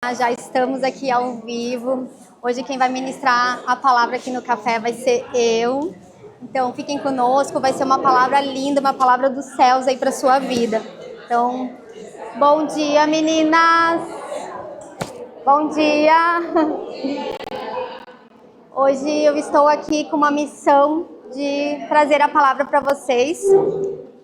Já estamos aqui ao vivo. Hoje quem vai ministrar a palavra aqui no café vai ser eu. Então fiquem conosco, vai ser uma palavra linda, uma palavra dos céus aí para sua vida. Então, bom dia, meninas. Bom dia. Hoje eu estou aqui com uma missão de trazer a palavra para vocês.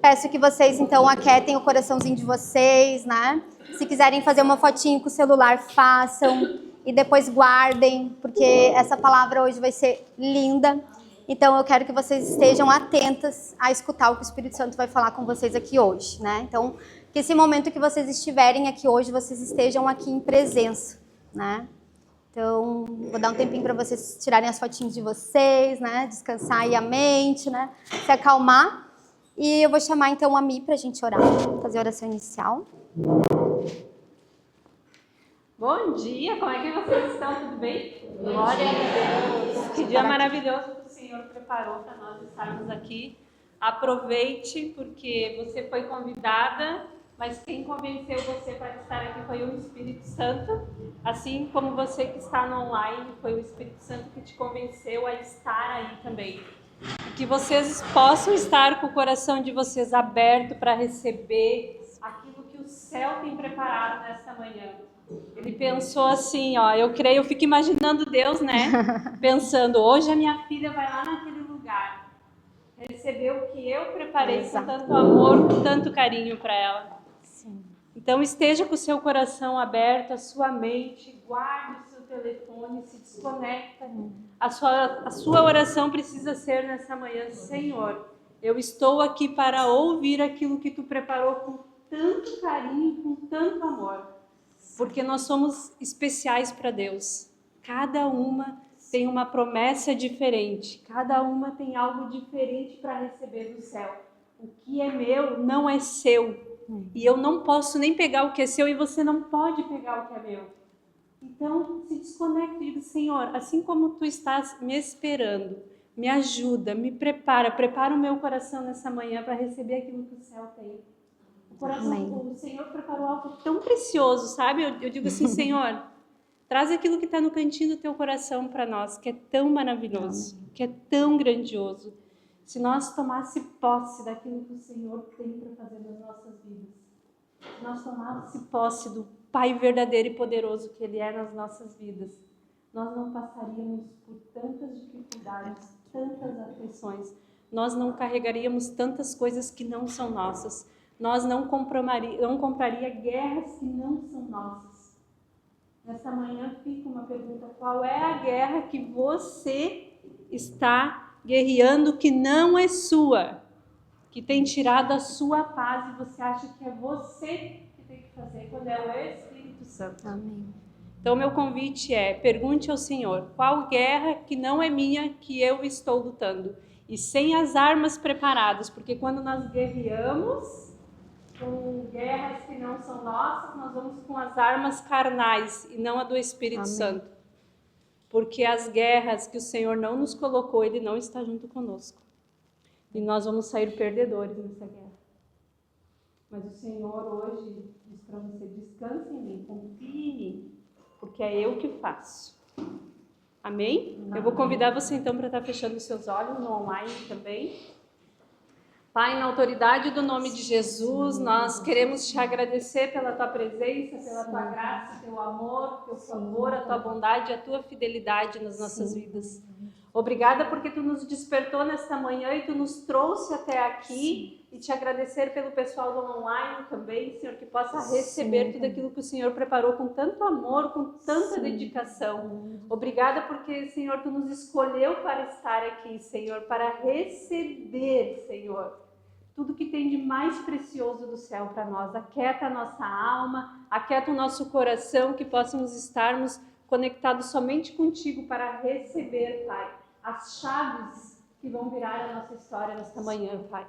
Peço que vocês então aquietem o coraçãozinho de vocês, né? Se quiserem fazer uma fotinho com o celular, façam e depois guardem, porque essa palavra hoje vai ser linda. Então eu quero que vocês estejam atentas a escutar o que o Espírito Santo vai falar com vocês aqui hoje, né? Então, que esse momento que vocês estiverem aqui hoje, vocês estejam aqui em presença, né? Então, vou dar um tempinho para vocês tirarem as fotinhas de vocês, né? Descansar aí a mente, né? Se acalmar. E eu vou chamar então a Mi para a gente orar, fazer a oração inicial. Bom dia, como é que vocês estão? Tudo bem? Glória a Deus. Que dia maravilhoso que o Senhor preparou para nós estarmos aqui. Aproveite, porque você foi convidada, mas quem convenceu você para estar aqui foi o Espírito Santo. Assim como você que está no online, foi o Espírito Santo que te convenceu a estar aí também. Que vocês possam estar com o coração de vocês aberto para receber aquilo que o céu tem preparado nesta manhã. Ele pensou assim, ó, eu creio, eu fico imaginando Deus, né? Pensando, hoje a minha filha vai lá naquele lugar, receber o que eu preparei com tanto amor, com tanto carinho para ela. Sim. Então esteja com o seu coração aberto, a sua mente, guarde o seu telefone, se desconecta. A sua oração precisa ser nessa manhã, Senhor, eu estou aqui para ouvir aquilo que Tu preparou com tanto carinho, com tanto amor, porque nós somos especiais para Deus. Cada uma tem uma promessa diferente, cada uma tem algo diferente para receber do céu. O que é meu não é seu, e eu não posso nem pegar o que é seu, e você não pode pegar o que é meu. Então, se desconecte e diga, Senhor, assim como Tu estás me esperando, me ajuda, me prepara o meu coração nessa manhã para receber aquilo que o céu tem. O Senhor preparou algo tão precioso, sabe? Eu digo assim, Senhor, traz aquilo que está no cantinho do Teu coração para nós, que é tão maravilhoso, que é tão grandioso. Se nós tomasse posse daquilo que o Senhor tem para fazer nas nossas vidas, se nós tomasse posse do Pai verdadeiro e poderoso que Ele é nas nossas vidas, nós não passaríamos por tantas dificuldades, tantas aflições, nós não carregaríamos tantas coisas que não são nossas, nós não compraria guerras que não são nossas. Nessa manhã fica uma pergunta, qual é a guerra que você está guerreando que não é sua, que tem tirado a sua paz e você acha que é você que tem que fazer, quando é o Espírito Santo. Amém. Então, meu convite é, pergunte ao Senhor, qual guerra que não é minha que eu estou lutando? E sem as armas preparadas, porque quando nós guerreamos com guerras que não são nossas, nós vamos com as armas carnais e não a do Espírito Santo. Porque as guerras que o Senhor não nos colocou, Ele não está junto conosco. E nós vamos sair perdedores nessa guerra. Mas o Senhor hoje diz para você, descanse em mim, confie em mim, porque é eu que faço. Amém? Eu vou convidar você então para estar fechando os seus olhos no online também. Pai, na autoridade do nome de Jesus, nós queremos te agradecer pela tua presença, pela tua graça, teu amor, teu favor, a tua bondade, a tua fidelidade nas nossas vidas. Obrigada porque tu nos despertou nesta manhã e tu nos trouxe até aqui, e te agradecer pelo pessoal do online também, Senhor, que possa receber tudo aquilo que o Senhor preparou com tanto amor, com tanta dedicação. Obrigada porque, Senhor, tu nos escolheu para estar aqui, Senhor, para receber, Senhor, tudo que tem de mais precioso do céu para nós. Aquieta a nossa alma, aquieta o nosso coração, que possamos estarmos conectados somente contigo para receber, Pai, as chaves que vão virar a nossa história nesta manhã, Pai.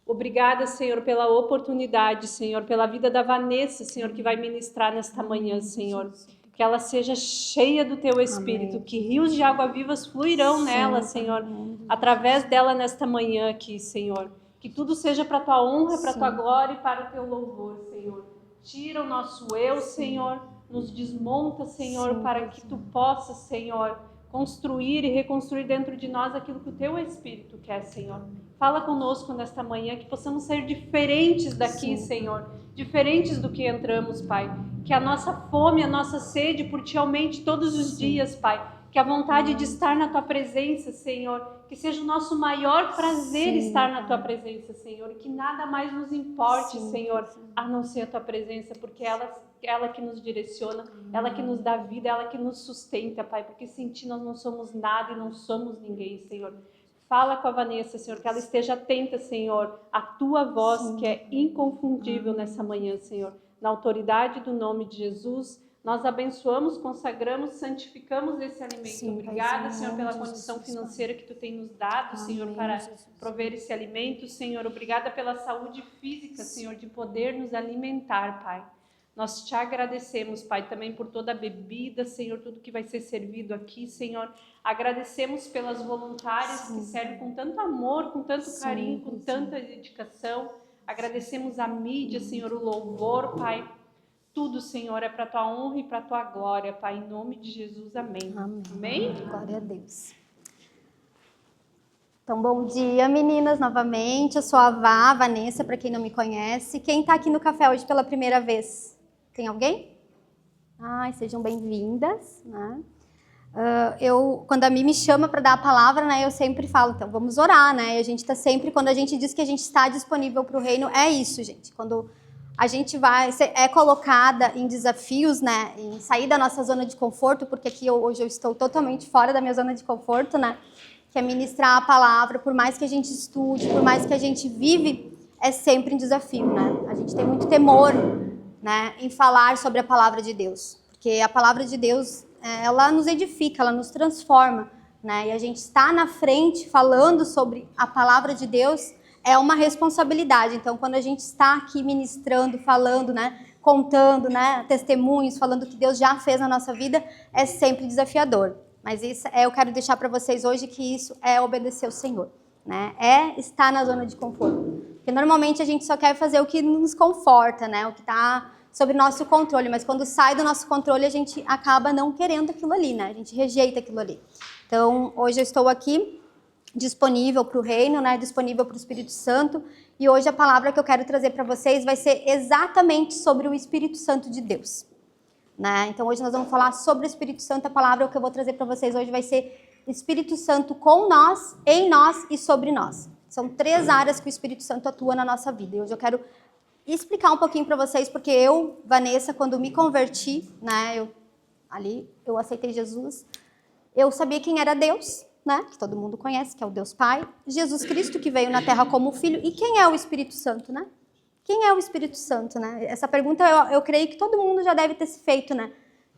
Obrigada, Senhor, pela oportunidade, Senhor, pela vida da Vanessa, Senhor, que vai ministrar nesta manhã, Senhor. Que ela seja cheia do Teu Espírito, que rios de água vivas fluirão nela, Senhor, através dela nesta manhã aqui, Senhor. Que tudo seja para a Tua honra, para a Tua glória e para o Teu louvor, Senhor. Tira o nosso eu, Senhor, nos desmonta, Senhor, Sim, para que Tu possas, Senhor, construir e reconstruir dentro de nós aquilo que o Teu Espírito quer, Senhor. Fala conosco nesta manhã, que possamos ser diferentes daqui, Sim. Senhor, diferentes do que entramos, Pai. Que a nossa fome, a nossa sede por Ti aumente todos os dias, Pai. Que a vontade de estar na Tua presença, Senhor, que seja o nosso maior prazer estar na Tua presença, Senhor, e que nada mais nos importe, Senhor, a não ser a Tua presença, porque ela que nos direciona, ela que nos dá vida, ela que nos sustenta, Pai, porque sem Ti nós não somos nada e não somos ninguém, Senhor. Fala com a Vanessa, Senhor, que ela esteja atenta, Senhor, à Tua voz, que é inconfundível nessa manhã, Senhor. Na autoridade do nome de Jesus, nós abençoamos, consagramos, santificamos esse alimento. Sim, Obrigada, Pai, Senhor, pela Jesus, condição Pai. financeira que Tu tem nos dado, Senhor, para prover esse alimento. Senhor, obrigada pela saúde física, Senhor, de poder nos alimentar, Pai. Nós Te agradecemos, Pai, também por toda a bebida, Senhor, tudo que vai ser servido aqui, Senhor. Agradecemos pelas voluntárias que servem com tanto amor, com tanto carinho, com tanta dedicação. Agradecemos a mídia, Senhor, o louvor, Pai. Tudo, Senhor, é para Tua honra e para Tua glória, Pai. Em nome de Jesus, amém. Amém? Glória a Deus. Então, bom dia, meninas, novamente. Eu sou a Vanessa, para quem não me conhece. Quem está aqui no café hoje pela primeira vez? Tem alguém? Ai, sejam bem-vindas, né? Quando a Mi me chama para dar a palavra, né, eu sempre falo, então vamos orar, né? E a gente está sempre, quando a gente diz que a gente está disponível para o reino, é isso, gente. Quando a gente é colocada em desafios, né, em sair da nossa zona de conforto, porque aqui hoje eu estou totalmente fora da minha zona de conforto, né, que é ministrar a palavra, por mais que a gente estude, por mais que a gente vive, é sempre um desafio, né? A gente tem muito temor, né, em falar sobre a palavra de Deus, porque a palavra de Deus, ela nos edifica, ela nos transforma, né, e a gente está na frente falando sobre a palavra de Deus, é uma responsabilidade. Então, quando a gente está aqui ministrando, falando, né, contando, né, testemunhos, falando o que Deus já fez na nossa vida, é sempre desafiador. Mas isso eu quero deixar para vocês hoje que isso é obedecer ao Senhor, né? É estar na zona de conforto. Porque normalmente a gente só quer fazer o que nos conforta, né? O que está sob nosso controle. Mas quando sai do nosso controle, a gente acaba não querendo aquilo ali, né? A gente rejeita aquilo ali. Então, hoje eu estou aqui disponível para o reino, né? Disponível para o Espírito Santo. E hoje a palavra que eu quero trazer para vocês vai ser exatamente sobre o Espírito Santo de Deus, né? Então hoje nós vamos falar sobre o Espírito Santo. A palavra que eu vou trazer para vocês hoje vai ser Espírito Santo com nós, em nós e sobre nós. São 3 áreas que o Espírito Santo atua na nossa vida. E hoje eu quero explicar um pouquinho para vocês, porque eu, Vanessa, quando me converti, né? Eu aceitei Jesus. Eu sabia quem era Deus, né, que todo mundo conhece, que é o Deus Pai, Jesus Cristo, que veio na Terra como Filho, e quem é o Espírito Santo, né? Quem é o Espírito Santo, né? Essa pergunta eu creio que todo mundo já deve ter se feito, né?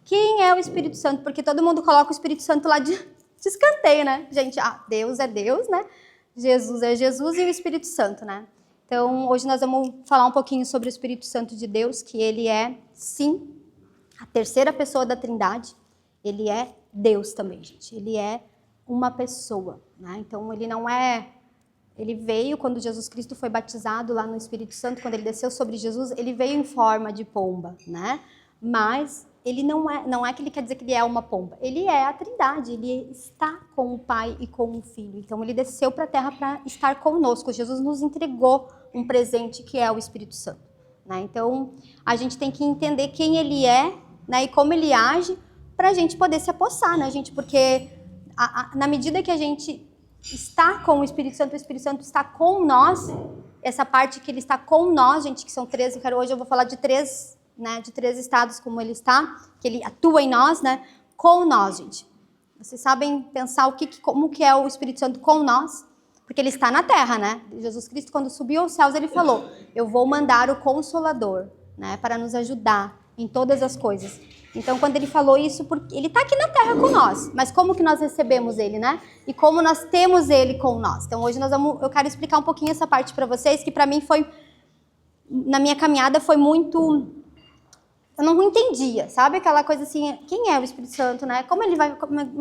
Quem é o Espírito Santo? Porque todo mundo coloca o Espírito Santo lá de escanteio, né? Gente, Deus é Deus, né? Jesus é Jesus e o Espírito Santo, né? Então, hoje nós vamos falar um pouquinho sobre o Espírito Santo de Deus, que ele é, sim, a terceira pessoa da Trindade. Ele é Deus também, gente. Ele é uma pessoa, né? Então ele não é, ele veio quando Jesus Cristo foi batizado lá no Espírito Santo, quando ele desceu sobre Jesus, ele veio em forma de pomba, né? Mas ele não é que ele quer dizer que ele é uma pomba, ele é a Trindade, ele está com o Pai e com o Filho. Então ele desceu para a terra para estar conosco. Jesus nos entregou um presente que é o Espírito Santo, né? Então a gente tem que entender quem ele é, né, e como ele age para a gente poder se apossar, né, gente? Porque na medida que a gente está com o Espírito Santo está com nós, essa parte que ele está com nós, gente, que são 3, hoje eu vou falar de 3, né, de 3 estados como ele está, que ele atua em nós, né, com nós, gente. Vocês sabem pensar como que é o Espírito Santo com nós? Porque ele está na terra, né? Jesus Cristo, quando subiu aos céus, ele falou, eu vou mandar o Consolador, né, para nos ajudar em todas as coisas. Então, quando ele falou isso, porque ele está aqui na terra com nós, mas como que nós recebemos ele, né? E como nós temos ele com nós. Então, hoje eu quero explicar um pouquinho essa parte para vocês, que para mim na minha caminhada foi muito, eu não entendia, sabe? Aquela coisa assim, quem é o Espírito Santo, né? Como ele vai,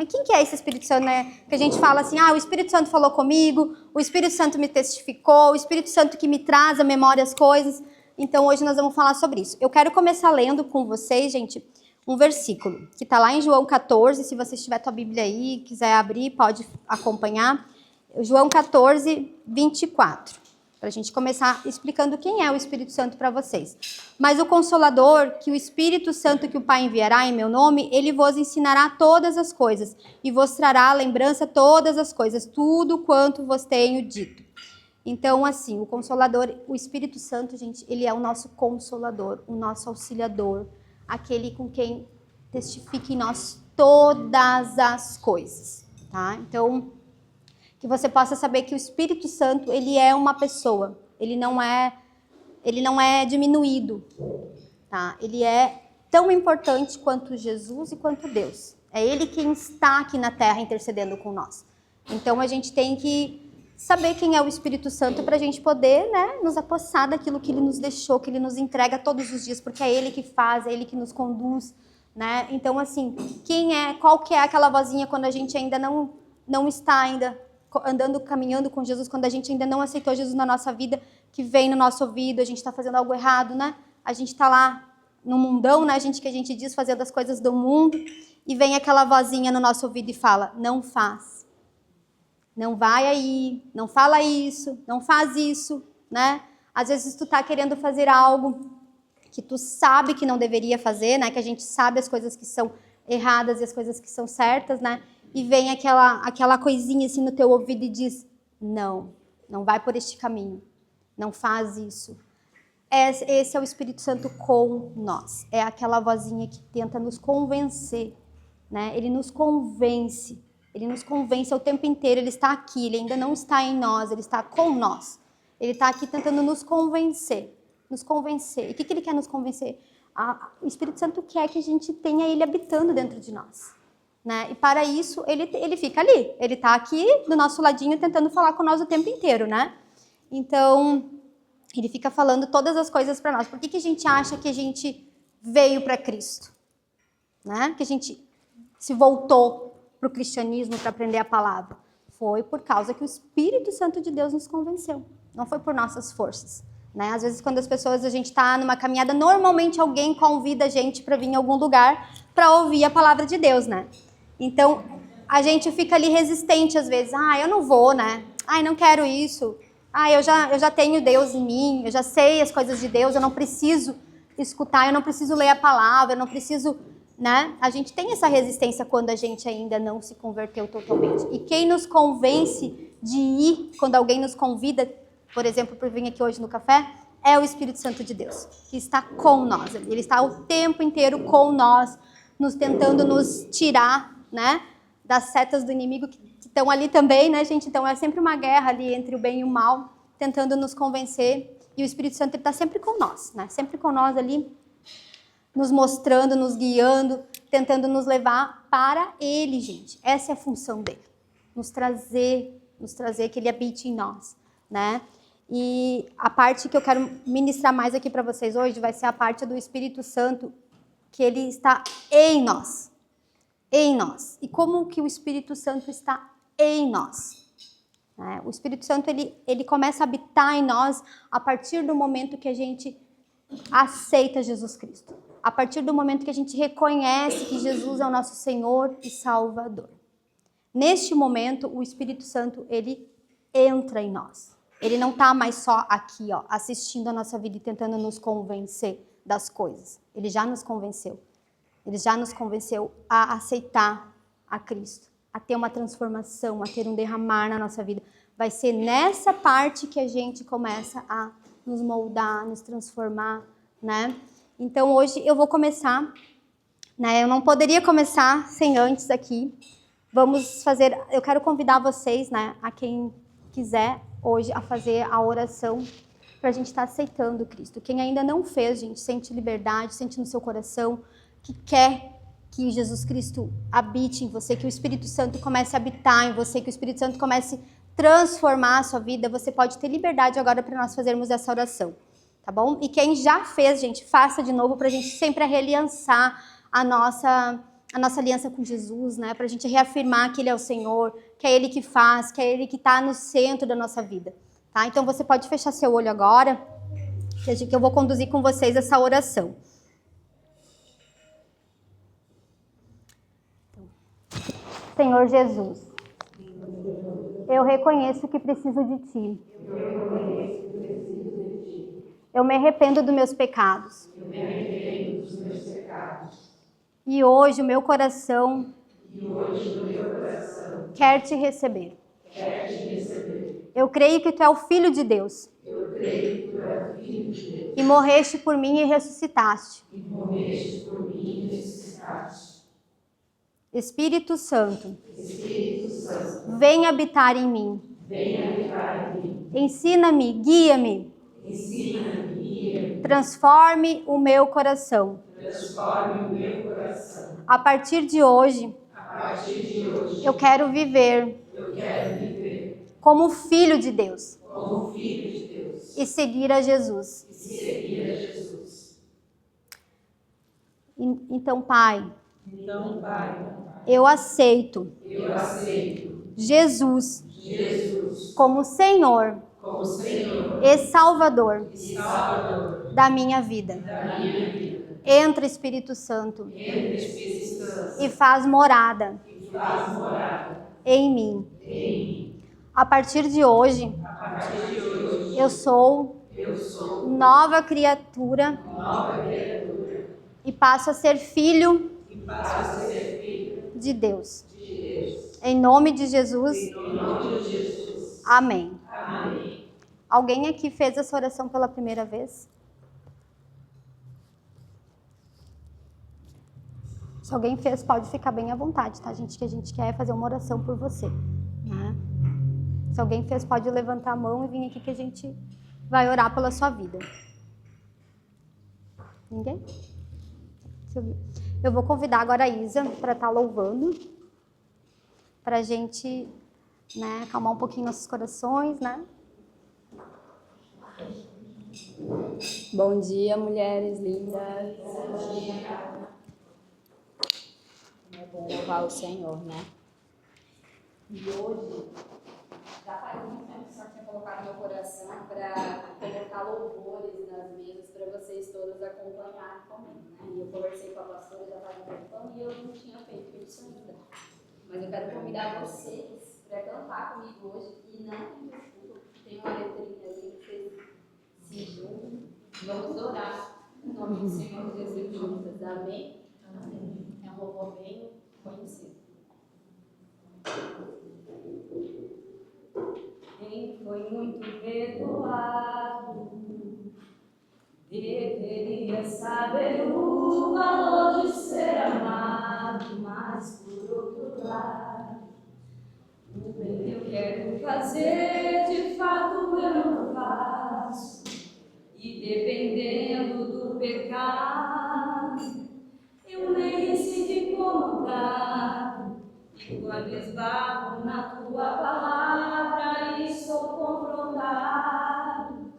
quem que é esse Espírito Santo, né? Que a gente fala assim, o Espírito Santo falou comigo, o Espírito Santo me testificou, o Espírito Santo que me traz à memória as coisas. Então, hoje nós vamos falar sobre isso. Eu quero começar lendo com vocês, gente, um versículo, que está lá em João 14, se você tiver tua Bíblia aí, quiser abrir, pode acompanhar. João 14, 24. Para a gente começar explicando quem é o Espírito Santo para vocês. Mas o Consolador, que o Espírito Santo que o Pai enviará em meu nome, ele vos ensinará todas as coisas e vos trará à lembrança todas as coisas, tudo quanto vos tenho dito. Então, assim, o Consolador, o Espírito Santo, gente, ele é o nosso Consolador, o nosso auxiliador, aquele com quem testifica em nós todas as coisas, tá? Então, que você possa saber que o Espírito Santo, ele é uma pessoa, ele não é diminuído, tá? Ele é tão importante quanto Jesus e quanto Deus. É ele quem está aqui na terra intercedendo com nós. Então a gente tem que saber quem é o Espírito Santo para a gente poder, né, nos apossar daquilo que ele nos deixou, que ele nos entrega todos os dias, porque é ele que faz, é ele que nos conduz, né? Então assim, qual que é aquela vozinha quando a gente ainda não está ainda andando, caminhando com Jesus, quando a gente ainda não aceitou Jesus na nossa vida, que vem no nosso ouvido, a gente está fazendo algo errado, né? A gente está lá no mundão, né? Que a gente diz fazendo as coisas do mundo, e vem aquela vozinha no nosso ouvido e fala, não faz, não vai aí, não fala isso, não faz isso, né? Às vezes tu tá querendo fazer algo que tu sabe que não deveria fazer, né? Que a gente sabe as coisas que são erradas e as coisas que são certas, né? E vem aquela coisinha assim no teu ouvido e diz, não vai por este caminho, não faz isso. Esse é o Espírito Santo com nós, é aquela vozinha que tenta nos convencer, né? Ele nos convence o tempo inteiro, ele está aqui, ele ainda não está em nós, ele está com nós. Ele está aqui tentando nos convencer. E o que ele quer nos convencer? O Espírito Santo quer que a gente tenha ele habitando dentro de nós. Né? E para isso, ele fica ali. Ele está aqui do nosso ladinho tentando falar com nós o tempo inteiro, né? Então, ele fica falando todas as coisas para nós. Por que a gente acha que a gente veio para Cristo? Né? Que a gente se voltou para o cristianismo para aprender a palavra? Foi por causa que o Espírito Santo de Deus nos convenceu. Não foi por nossas forças. Né? Às vezes, quando a gente está numa caminhada, normalmente alguém convida a gente para vir em algum lugar para ouvir a palavra de Deus, né? Então, a gente fica ali resistente às vezes. Eu não vou, né? Não quero isso. Eu já tenho Deus em mim, eu já sei as coisas de Deus, eu não preciso escutar, eu não preciso ler a palavra, eu não preciso, né? A gente tem essa resistência quando a gente ainda não se converteu totalmente. E quem nos convence de ir, quando alguém nos convida, por exemplo, para vir aqui hoje no café, é o Espírito Santo de Deus, que está com nós. Ele está o tempo inteiro com nós, tentando nos tirar, né, das setas do inimigo que estão ali também, né, gente? Então é sempre uma guerra ali entre o bem e o mal, tentando nos convencer. E o Espírito Santo está sempre com nós, né? Sempre com nós ali, nos mostrando, nos guiando, tentando nos levar para Ele, gente. Essa é a função dele, nos trazer que Ele habite em nós, né? E a parte que eu quero ministrar mais aqui para vocês hoje vai ser a parte do Espírito Santo, que Ele está em nós. Em nós. E como que o Espírito Santo está em nós? O Espírito Santo, ele começa a habitar em nós a partir do momento que a gente aceita Jesus Cristo. A partir do momento que a gente reconhece que Jesus é o nosso Senhor e Salvador. Neste momento, o Espírito Santo, ele entra em nós. Ele não está mais só aqui, assistindo a nossa vida e tentando nos convencer das coisas. Ele já nos convenceu. Ele já nos convenceu a aceitar a Cristo, a ter uma transformação, a ter um derramar na nossa vida. Vai ser nessa parte que a gente começa a nos moldar, nos transformar, né? Então, hoje eu vou começar, né? Eu não poderia começar sem antes aqui. Eu quero convidar vocês, né, a quem quiser hoje, a fazer a oração para a gente estar aceitando Cristo. Quem ainda não fez, gente, sente liberdade, sente no seu coração que quer que Jesus Cristo habite em você, que o Espírito Santo comece a habitar em você, que o Espírito Santo comece a transformar a sua vida, você pode ter liberdade agora para nós fazermos essa oração, tá bom? E quem já fez, gente, faça de novo para a gente sempre realiançar a nossa aliança com Jesus, né? Para a gente reafirmar que Ele é o Senhor, que é Ele que faz, que é Ele que está no centro da nossa vida, tá? Então você pode fechar seu olho agora, que eu vou conduzir com vocês essa oração. Senhor Jesus, eu reconheço que preciso de Ti. Eu me arrependo dos meus pecados. E hoje o meu coração quer Te receber. Eu creio que Tu é o Filho de Deus. E morreste por mim e ressuscitaste. Espírito Santo, vem habitar em mim. Ensina-me, guia-me. Transforme o meu coração. A partir de hoje, eu quero viver como filho de Deus. E seguir a Jesus. Então, Pai, eu aceito Jesus como Senhor e Salvador da minha vida. Entra, Espírito Santo, e faz morada em mim. A partir de hoje, eu sou nova criatura e passo a ser filho de Deus. Em nome de Jesus. Amém. Alguém aqui fez essa oração pela primeira vez? Se alguém fez, pode ficar bem à vontade, tá, gente? Que a gente quer fazer uma oração por você, né? Se alguém fez, pode levantar a mão e vir aqui que a gente vai orar pela sua vida. Ninguém? Eu vou convidar agora a Isa para estar louvando, para a gente, né, acalmar um pouquinho nossos corações, né? Bom dia, mulheres lindas. Bom dia. É bom louvar o Senhor, né? E hoje, já faz muito tempo que o Senhor tinha colocado no meu coração para colocar louvores nas mesas para vocês todas acompanharem comigo, né? E eu conversei com a pastora já faz um tempo e eu não tinha feito isso ainda. Mas eu quero convidar vocês para cantar comigo hoje e não me desculpa, tem uma letrinha ali que vocês se juntem. Vamos orar em nome do Senhor Jesus juntas. Amém? Amém. É um louvor bem conhecido. Quem foi muito perdoado deveria saber o valor de ser amado, mas por outro lado, o bem eu quero fazer, de fato eu não faço, e dependendo do pecado, eu nem me sinto incomodado. E quando esbarro na tua palavra e sou confrontado,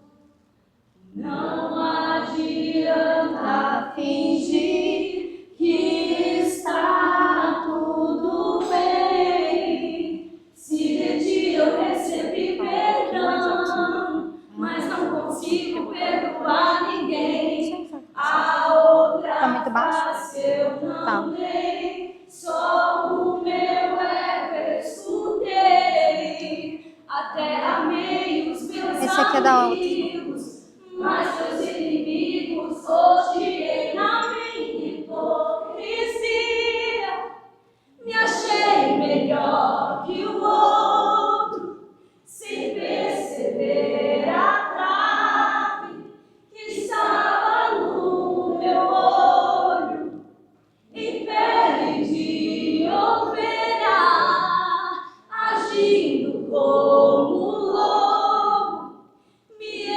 não adianta fingir que está tudo bem. Se de ti eu recebi perdão, mas não consigo perdoar ninguém. A outra face eu não dei, só o meu ego escutei. Até amei os meus amigos, mas meus inimigos odiei. Na minha hipocrisia me achei melhor que o outro, sem perceber a trave que estava no meu olho, em pele de ovelha, agindo como lobo, me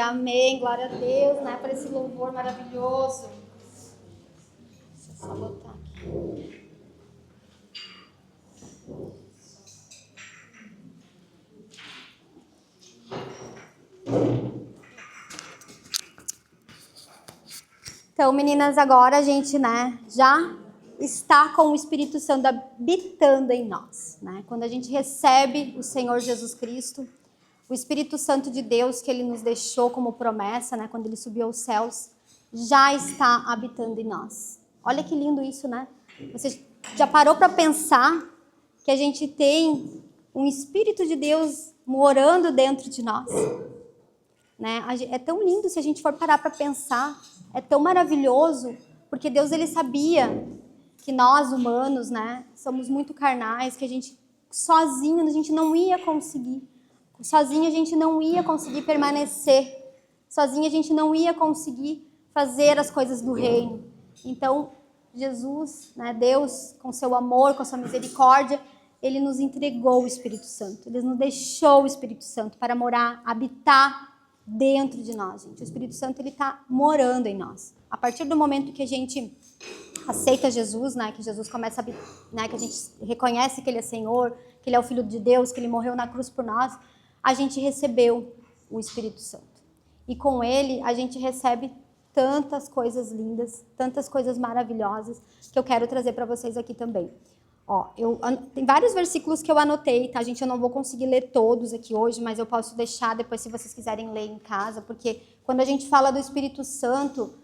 amém. Glória a Deus, né, por esse louvor maravilhoso. Deixa eu só botar aqui. Então, meninas, agora a gente, né, já está com o Espírito Santo habitando em nós, né? Quando a gente recebe o Senhor Jesus Cristo, o Espírito Santo de Deus que Ele nos deixou como promessa, né, quando Ele subiu aos céus, já está habitando em nós. Olha que lindo isso, né? Você já parou para pensar que a gente tem um Espírito de Deus morando dentro de nós? Né? É tão lindo se a gente for parar para pensar, é tão maravilhoso, porque Deus ele sabia que nós humanos, né, somos muito carnais, que a gente sozinho a gente não ia conseguir, sozinho a gente não ia conseguir permanecer, sozinho a gente não ia conseguir fazer as coisas do reino. Então Jesus, né, Deus com seu amor, com sua misericórdia, ele nos entregou o Espírito Santo, ele nos deixou o Espírito Santo para morar, habitar dentro de nós, gente. O Espírito Santo ele está morando em nós. A partir do momento que a gente aceita Jesus, né, que Jesus começa a, né, que a gente reconhece que Ele é Senhor, que Ele é o Filho de Deus, que Ele morreu na cruz por nós, a gente recebeu o Espírito Santo. E com Ele a gente recebe tantas coisas lindas, tantas coisas maravilhosas que eu quero trazer para vocês aqui também. Ó, tem vários versículos que eu anotei, tá, gente? Eu não vou conseguir ler todos aqui hoje, mas eu posso deixar depois se vocês quiserem ler em casa, porque quando a gente fala do Espírito Santo,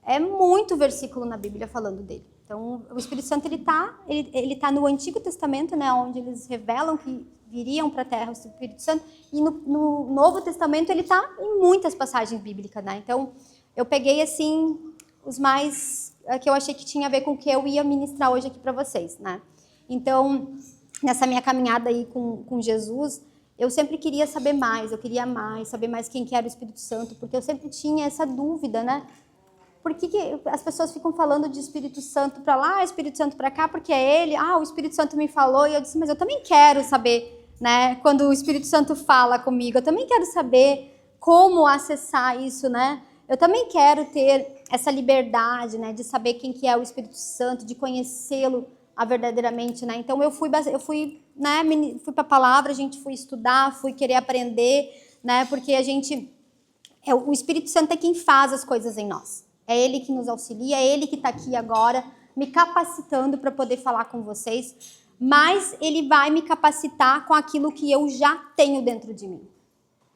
é muito versículo na Bíblia falando dele. Então, o Espírito Santo, ele tá no Antigo Testamento, né, onde eles revelam que viriam para a Terra o Espírito Santo, e no Novo Testamento ele tá em muitas passagens bíblicas, né? Então, eu peguei, assim, os mais que eu achei que tinha a ver com o que eu ia ministrar hoje aqui para vocês, né? Então, nessa minha caminhada aí com Jesus, eu sempre queria saber mais, eu queria mais, saber mais quem que era o Espírito Santo, porque eu sempre tinha essa dúvida, né? Por que as pessoas ficam falando de Espírito Santo para lá, Espírito Santo para cá, porque é ele, o Espírito Santo me falou, e eu disse, mas eu também quero saber, né? Quando o Espírito Santo fala comigo, eu também quero saber como acessar isso, né? Eu também quero ter essa liberdade, né, de saber quem que é o Espírito Santo, de conhecê-lo verdadeiramente, né? Então eu fui, né, fui para a palavra, a gente foi estudar, fui querer aprender, né? Porque o Espírito Santo é quem faz as coisas em nós. É Ele que nos auxilia, é Ele que está aqui agora, me capacitando para poder falar com vocês, mas Ele vai me capacitar com aquilo que eu já tenho dentro de mim,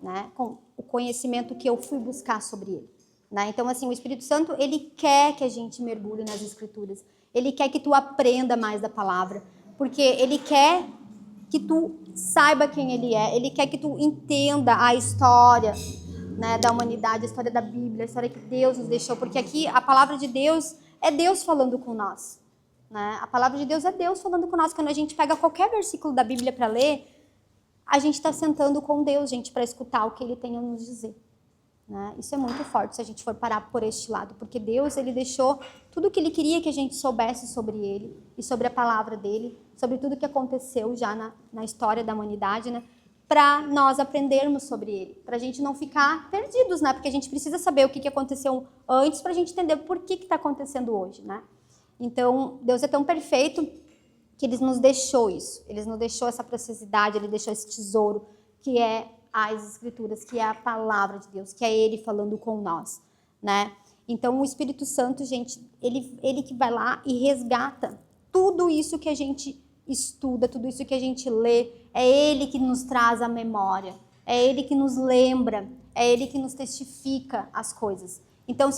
né? Com o conhecimento que eu fui buscar sobre Ele, né? Então, assim, o Espírito Santo, Ele quer que a gente mergulhe nas Escrituras, Ele quer que tu aprenda mais da palavra, porque Ele quer que tu saiba quem Ele é, Ele quer que tu entenda a história, né, da humanidade, a história da Bíblia, a história que Deus nos deixou, porque aqui a palavra de Deus é Deus falando com nós, né? A palavra de Deus é Deus falando com nós. Quando a gente pega qualquer versículo da Bíblia para ler, a gente está sentando com Deus, gente, para escutar o que Ele tem a nos dizer, né? Isso é muito forte se a gente for parar por este lado, porque Deus, Ele deixou tudo o que Ele queria que a gente soubesse sobre Ele e sobre a palavra dEle, sobre tudo que aconteceu já na história da humanidade, né? Para nós aprendermos sobre Ele, para a gente não ficar perdidos, né? Porque a gente precisa saber o que aconteceu antes para a gente entender por que está acontecendo hoje, né? Então, Deus é tão perfeito que Ele nos deixou isso, Ele nos deixou essa preciosidade, Ele deixou esse tesouro, que é as Escrituras, que é a palavra de Deus, que é Ele falando com nós, né? Então, o Espírito Santo, gente, ele que vai lá e resgata tudo isso que a gente estuda, tudo isso que a gente lê, é Ele que nos traz a memória, é Ele que nos lembra, é Ele que nos testifica as coisas. Então,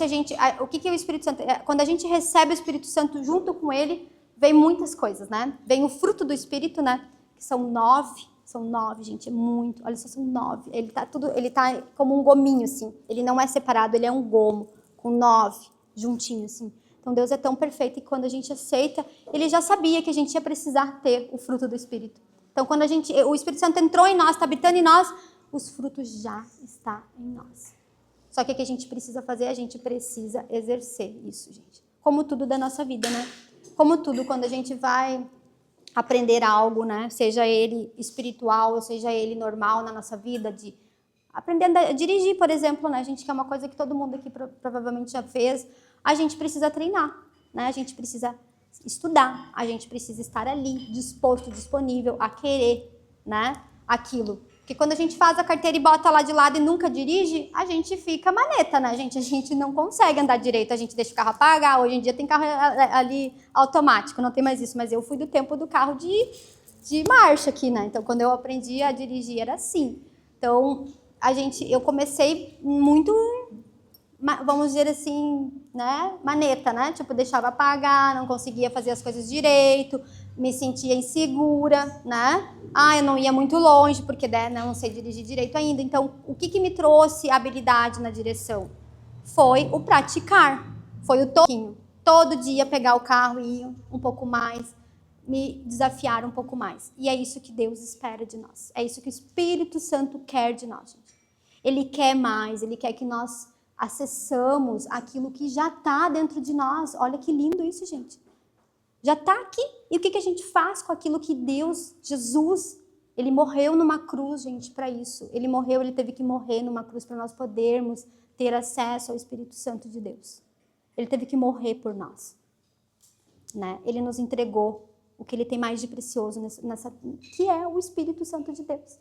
o que é o Espírito Santo? Quando a gente recebe o Espírito Santo junto com Ele, vem muitas coisas, né? Vem o fruto do Espírito, né? Que são 9, gente, é muito, olha só, são 9. Ele tá como um gominho, assim, ele não é separado, ele é um gomo, com 9, juntinho, assim. Então, Deus é tão perfeito que quando a gente aceita, Ele já sabia que a gente ia precisar ter o fruto do Espírito. Então, quando o Espírito Santo entrou em nós, está habitando em nós, os frutos já estão em nós. Só que o que a gente precisa fazer, a gente precisa exercer isso, gente. Como tudo da nossa vida, né? Como tudo, quando a gente vai aprender algo, né? Seja ele espiritual, ou seja ele normal na nossa vida, de aprender a dirigir, por exemplo, né, gente, que é uma coisa que todo mundo aqui provavelmente já fez. A gente precisa treinar, né? A gente precisa estudar, a gente precisa estar ali, disposto, disponível a querer, né, aquilo. Porque quando a gente faz a carteira e bota lá de lado e nunca dirige, a gente fica maneta, né, gente? A gente não consegue andar direito, a gente deixa o carro apagar. Hoje em dia tem carro ali automático, não tem mais isso. Mas eu fui do tempo do carro de marcha aqui, né? Então, quando eu aprendi a dirigir, era assim. Então, eu comecei muito, vamos dizer assim, né, maneta, né? Tipo, deixava apagar, não conseguia fazer as coisas direito, me sentia insegura, né? Eu não ia muito longe, porque né, não sei dirigir direito ainda. Então, o que me trouxe habilidade na direção? Foi o praticar, foi o toquinho. Todo dia pegar o carro e ir um pouco mais, me desafiar um pouco mais. E é isso que Deus espera de nós. É isso que o Espírito Santo quer de nós, gente. Ele quer mais, ele quer que nós acessamos aquilo que já está dentro de nós. Olha que lindo isso, gente. Já está aqui. E o que a gente faz com aquilo que Deus, Jesus, ele morreu numa cruz, gente, para isso. Ele morreu, ele teve que morrer numa cruz para nós podermos ter acesso ao Espírito Santo de Deus. Ele teve que morrer por nós, né? Ele nos entregou o que ele tem mais de precioso que é o Espírito Santo de Deus.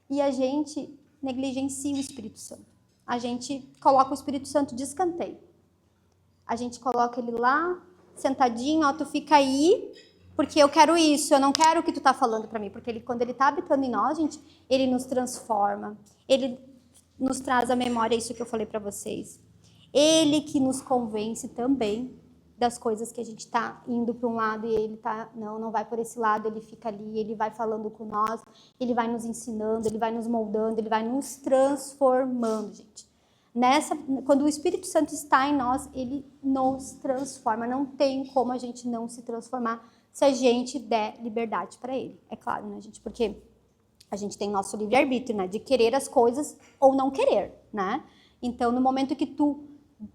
E a gente negligencia o Espírito Santo. A gente coloca o Espírito Santo de escanteio. A gente coloca ele lá, sentadinho, tu fica aí, porque eu quero isso, eu não quero o que tu tá falando para mim. Porque quando ele tá habitando em nós, gente, ele nos transforma. Ele nos traz à memória isso que eu falei para vocês. Ele que nos convence também das coisas que a gente está indo para um lado e ele tá, não vai por esse lado, ele fica ali, ele vai falando com nós, ele vai nos ensinando, ele vai nos moldando, ele vai nos transformando, gente. Quando o Espírito Santo está em nós, ele nos transforma. Não tem como a gente não se transformar se a gente der liberdade para ele. É claro, né, gente? Porque a gente tem nosso livre-arbítrio, né? De querer as coisas ou não querer, né? Então, no momento que tu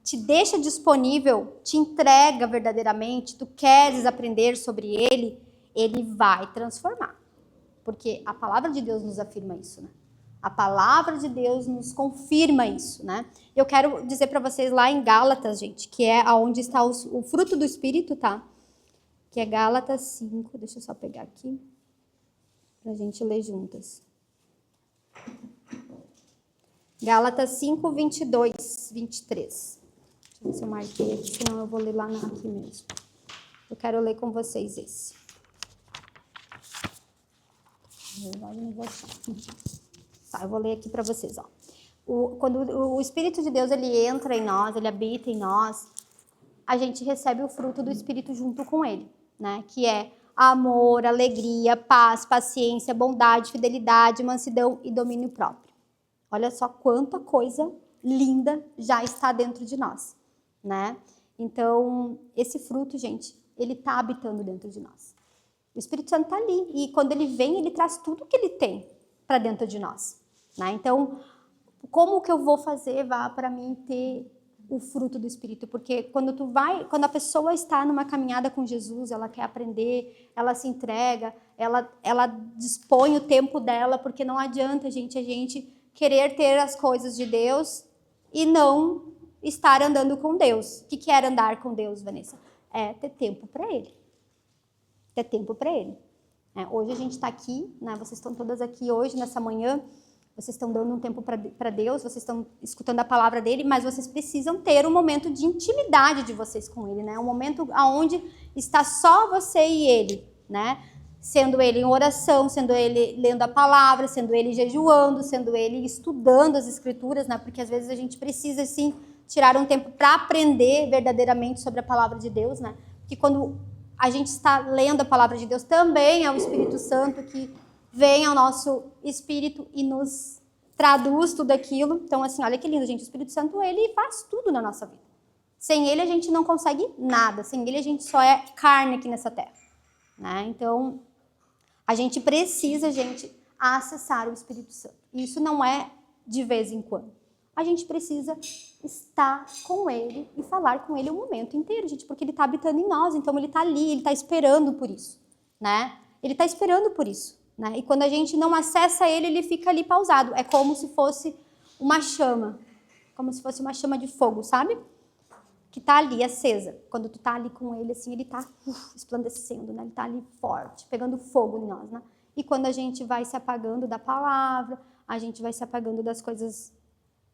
te deixa disponível, te entrega verdadeiramente, tu queres aprender sobre ele, ele vai transformar. Porque a palavra de Deus nos afirma isso, né? A palavra de Deus nos confirma isso, né? Eu quero dizer para vocês lá em Gálatas, gente, que é onde está o fruto do Espírito, tá? Que é Gálatas 5, deixa eu só pegar aqui, pra gente ler juntas. Gálatas 5, 22, 23. Deixa eu ver se eu marquei aqui, senão eu vou ler lá aqui mesmo. Eu quero ler com vocês esse. Tá, eu vou ler aqui para vocês, ó. Quando o Espírito de Deus ele entra em nós, ele habita em nós, a gente recebe o fruto do Espírito junto com ele, né? Que é amor, alegria, paz, paciência, bondade, fidelidade, mansidão e domínio próprio. Olha só quanta coisa linda já está dentro de nós, né? Então, esse fruto, gente, ele está habitando dentro de nós. O Espírito Santo está ali e quando ele vem, ele traz tudo que ele tem para dentro de nós, né? Então, como que eu vou fazer para mim ter o fruto do Espírito? Porque quando a pessoa está numa caminhada com Jesus, ela quer aprender, ela se entrega, ela dispõe o tempo dela, porque não adianta, gente, a gente querer ter as coisas de Deus e não estar andando com Deus. O que é andar com Deus, Vanessa? É ter tempo para Ele. Ter tempo para Ele. Hoje a gente está aqui, né? Vocês estão todas aqui hoje, nessa manhã, vocês estão dando um tempo para Deus, vocês estão escutando a palavra dele, mas vocês precisam ter um momento de intimidade de vocês com ele, né? Um momento onde está só você e ele, né? Sendo ele em oração, sendo ele lendo a palavra, sendo ele jejuando, sendo ele estudando as escrituras, né? Porque às vezes a gente precisa, assim, tirar um tempo para aprender verdadeiramente sobre a palavra de Deus, né? Porque quando a gente está lendo a palavra de Deus, também é o Espírito Santo que vem ao nosso espírito e nos traduz tudo aquilo. Então, assim, olha que lindo, gente. O Espírito Santo, ele faz tudo na nossa vida. Sem ele, a gente não consegue nada. Sem ele, a gente só é carne aqui nessa terra, né? Então, a gente precisa, gente, acessar o Espírito Santo. E isso não é de vez em quando. A gente precisa estar com ele e falar com ele o momento inteiro, gente, porque ele está habitando em nós. Então, ele está ali, ele está esperando por isso, né? Ele está esperando por isso. Né? E quando a gente não acessa ele, ele fica ali pausado. É como se fosse uma chama, como se fosse uma chama de fogo, sabe? Que tá ali acesa. Quando tu tá ali com ele, assim, ele tá esplandecendo, né? Ele tá ali forte, pegando fogo em nós, né? E quando a gente vai se apagando da palavra, a gente vai se apagando das coisas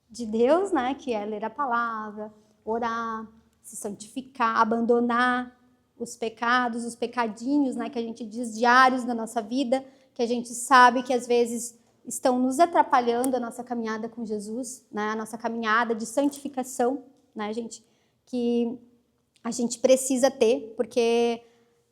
de Deus, né? Que é ler a palavra, orar, se santificar, abandonar os pecados, os pecadinhos, né? Que a gente diz diários da nossa vida, que a gente sabe que às vezes estão nos atrapalhando a nossa caminhada com Jesus, né? A nossa caminhada de santificação, né, gente? Que a gente precisa ter, porque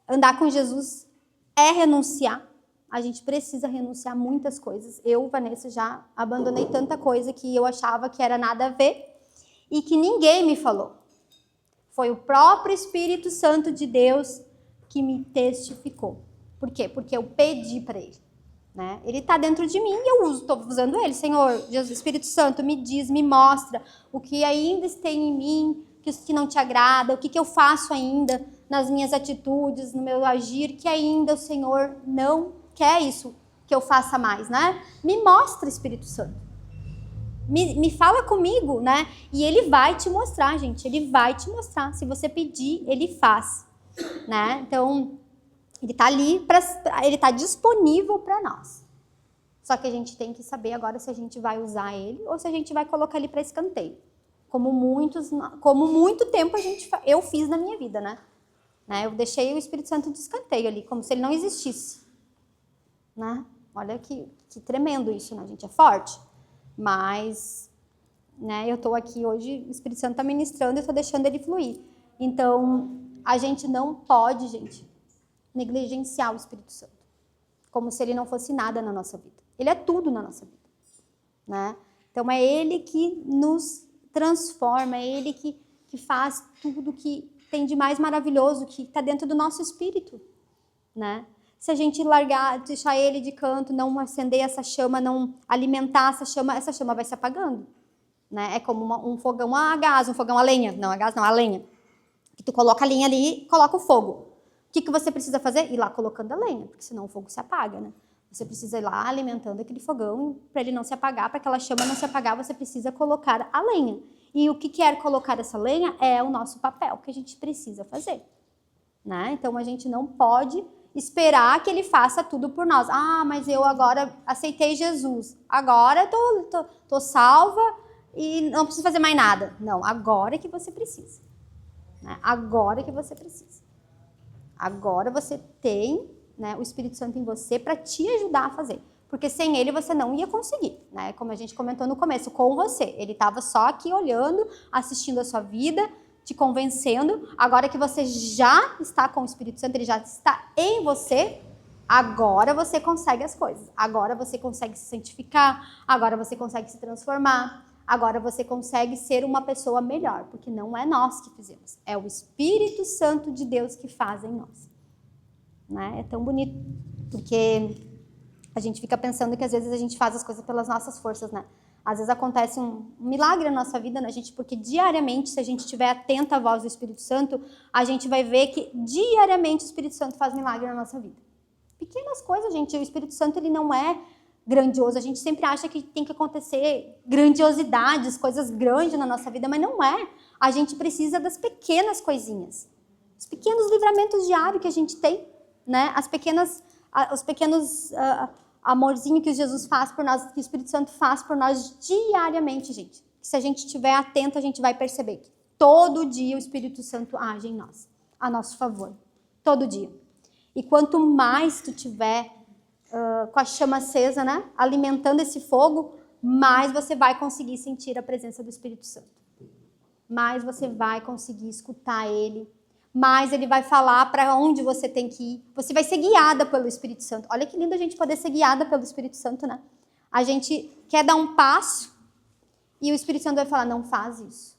andar com Jesus é renunciar. A gente precisa renunciar a muitas coisas. Eu, Vanessa, já abandonei tanta coisa que eu achava que era nada a ver e que ninguém me falou. Foi o próprio Espírito Santo de Deus que me testificou. Por quê? Porque eu pedi para ele. Né? Ele está dentro de mim e eu estou usando ele. Senhor, Jesus, Espírito Santo, me diz, me mostra o que ainda tem em mim, que não te agrada, o que eu faço ainda nas minhas atitudes, no meu agir, que ainda o Senhor não quer isso que eu faça mais, né? Me mostra, Espírito Santo. Me fala comigo, né? E ele vai te mostrar, gente. Ele vai te mostrar. Se você pedir, ele faz, né? Então, ele está ali, ele está disponível para nós. Só que a gente tem que saber agora se a gente vai usar ele ou se a gente vai colocar ele para escanteio. Como muito tempo eu fiz na minha vida, né? Eu deixei o Espírito Santo de escanteio ali, como se ele não existisse. Né? Olha que tremendo isso, né, gente? É forte. Mas, né, eu estou aqui hoje, o Espírito Santo está ministrando e eu estou deixando ele fluir. Então, a gente não pode, gente, negligenciar o Espírito Santo. Como se ele não fosse nada na nossa vida. Ele é tudo na nossa vida. Né? Então, é ele que nos transforma, é ele que faz tudo que tem de mais maravilhoso, que está dentro do nosso espírito. Né? Se a gente largar, deixar ele de canto, não acender essa chama, não alimentar essa chama vai se apagando. Né? É como um fogão a gás, um fogão a lenha. Não, a gás não, a lenha. Que tu coloca a lenha ali, coloca o fogo. O que você precisa fazer? Ir lá colocando a lenha, porque senão o fogo se apaga, né? Você precisa ir lá alimentando aquele fogão para ele não se apagar, para aquela chama não se apagar, você precisa colocar a lenha. E o que quer colocar essa lenha é o nosso papel, que a gente precisa fazer. Né? Então, a gente não pode esperar que ele faça tudo por nós. Ah, mas eu agora aceitei Jesus. Agora tô salva e não preciso fazer mais nada. Não, agora é que você precisa. Né? Agora é que você precisa. Agora você tem, né, o Espírito Santo em você para te ajudar a fazer. Porque sem ele você não ia conseguir, né? Como a gente comentou no começo, com você. Ele estava só aqui olhando, assistindo a sua vida, te convencendo. Agora que você já está com o Espírito Santo, ele já está em você, agora você consegue as coisas. Agora você consegue se santificar, agora você consegue se transformar, agora você consegue ser uma pessoa melhor, porque não é nós que fizemos, é o Espírito Santo de Deus que faz em nós. Né? É tão bonito, porque a gente fica pensando que às vezes a gente faz as coisas pelas nossas forças, né? Às vezes acontece um milagre na nossa vida, né, gente? Porque diariamente, se a gente estiver atenta à voz do Espírito Santo, a gente vai ver que diariamente o Espírito Santo faz milagre na nossa vida. Pequenas coisas, gente. O Espírito Santo, ele não é grandioso. A gente sempre acha que tem que acontecer grandiosidades, coisas grandes na nossa vida, mas não é. A gente precisa das pequenas coisinhas. Os pequenos livramentos diários que a gente tem, né? Os pequenos amorzinhos que Jesus faz por nós, que o Espírito Santo faz por nós diariamente, gente. Se a gente estiver atento, a gente vai perceber que todo dia o Espírito Santo age em nós, a nosso favor. Todo dia. E quanto mais tu tiver com a chama acesa, né, alimentando esse fogo, mais você vai conseguir sentir a presença do Espírito Santo. Mais você vai conseguir escutar ele. Mais ele vai falar para onde você tem que ir. Você vai ser guiada pelo Espírito Santo. Olha que lindo a gente poder ser guiada pelo Espírito Santo, né? A gente quer dar um passo e o Espírito Santo vai falar, não faz isso.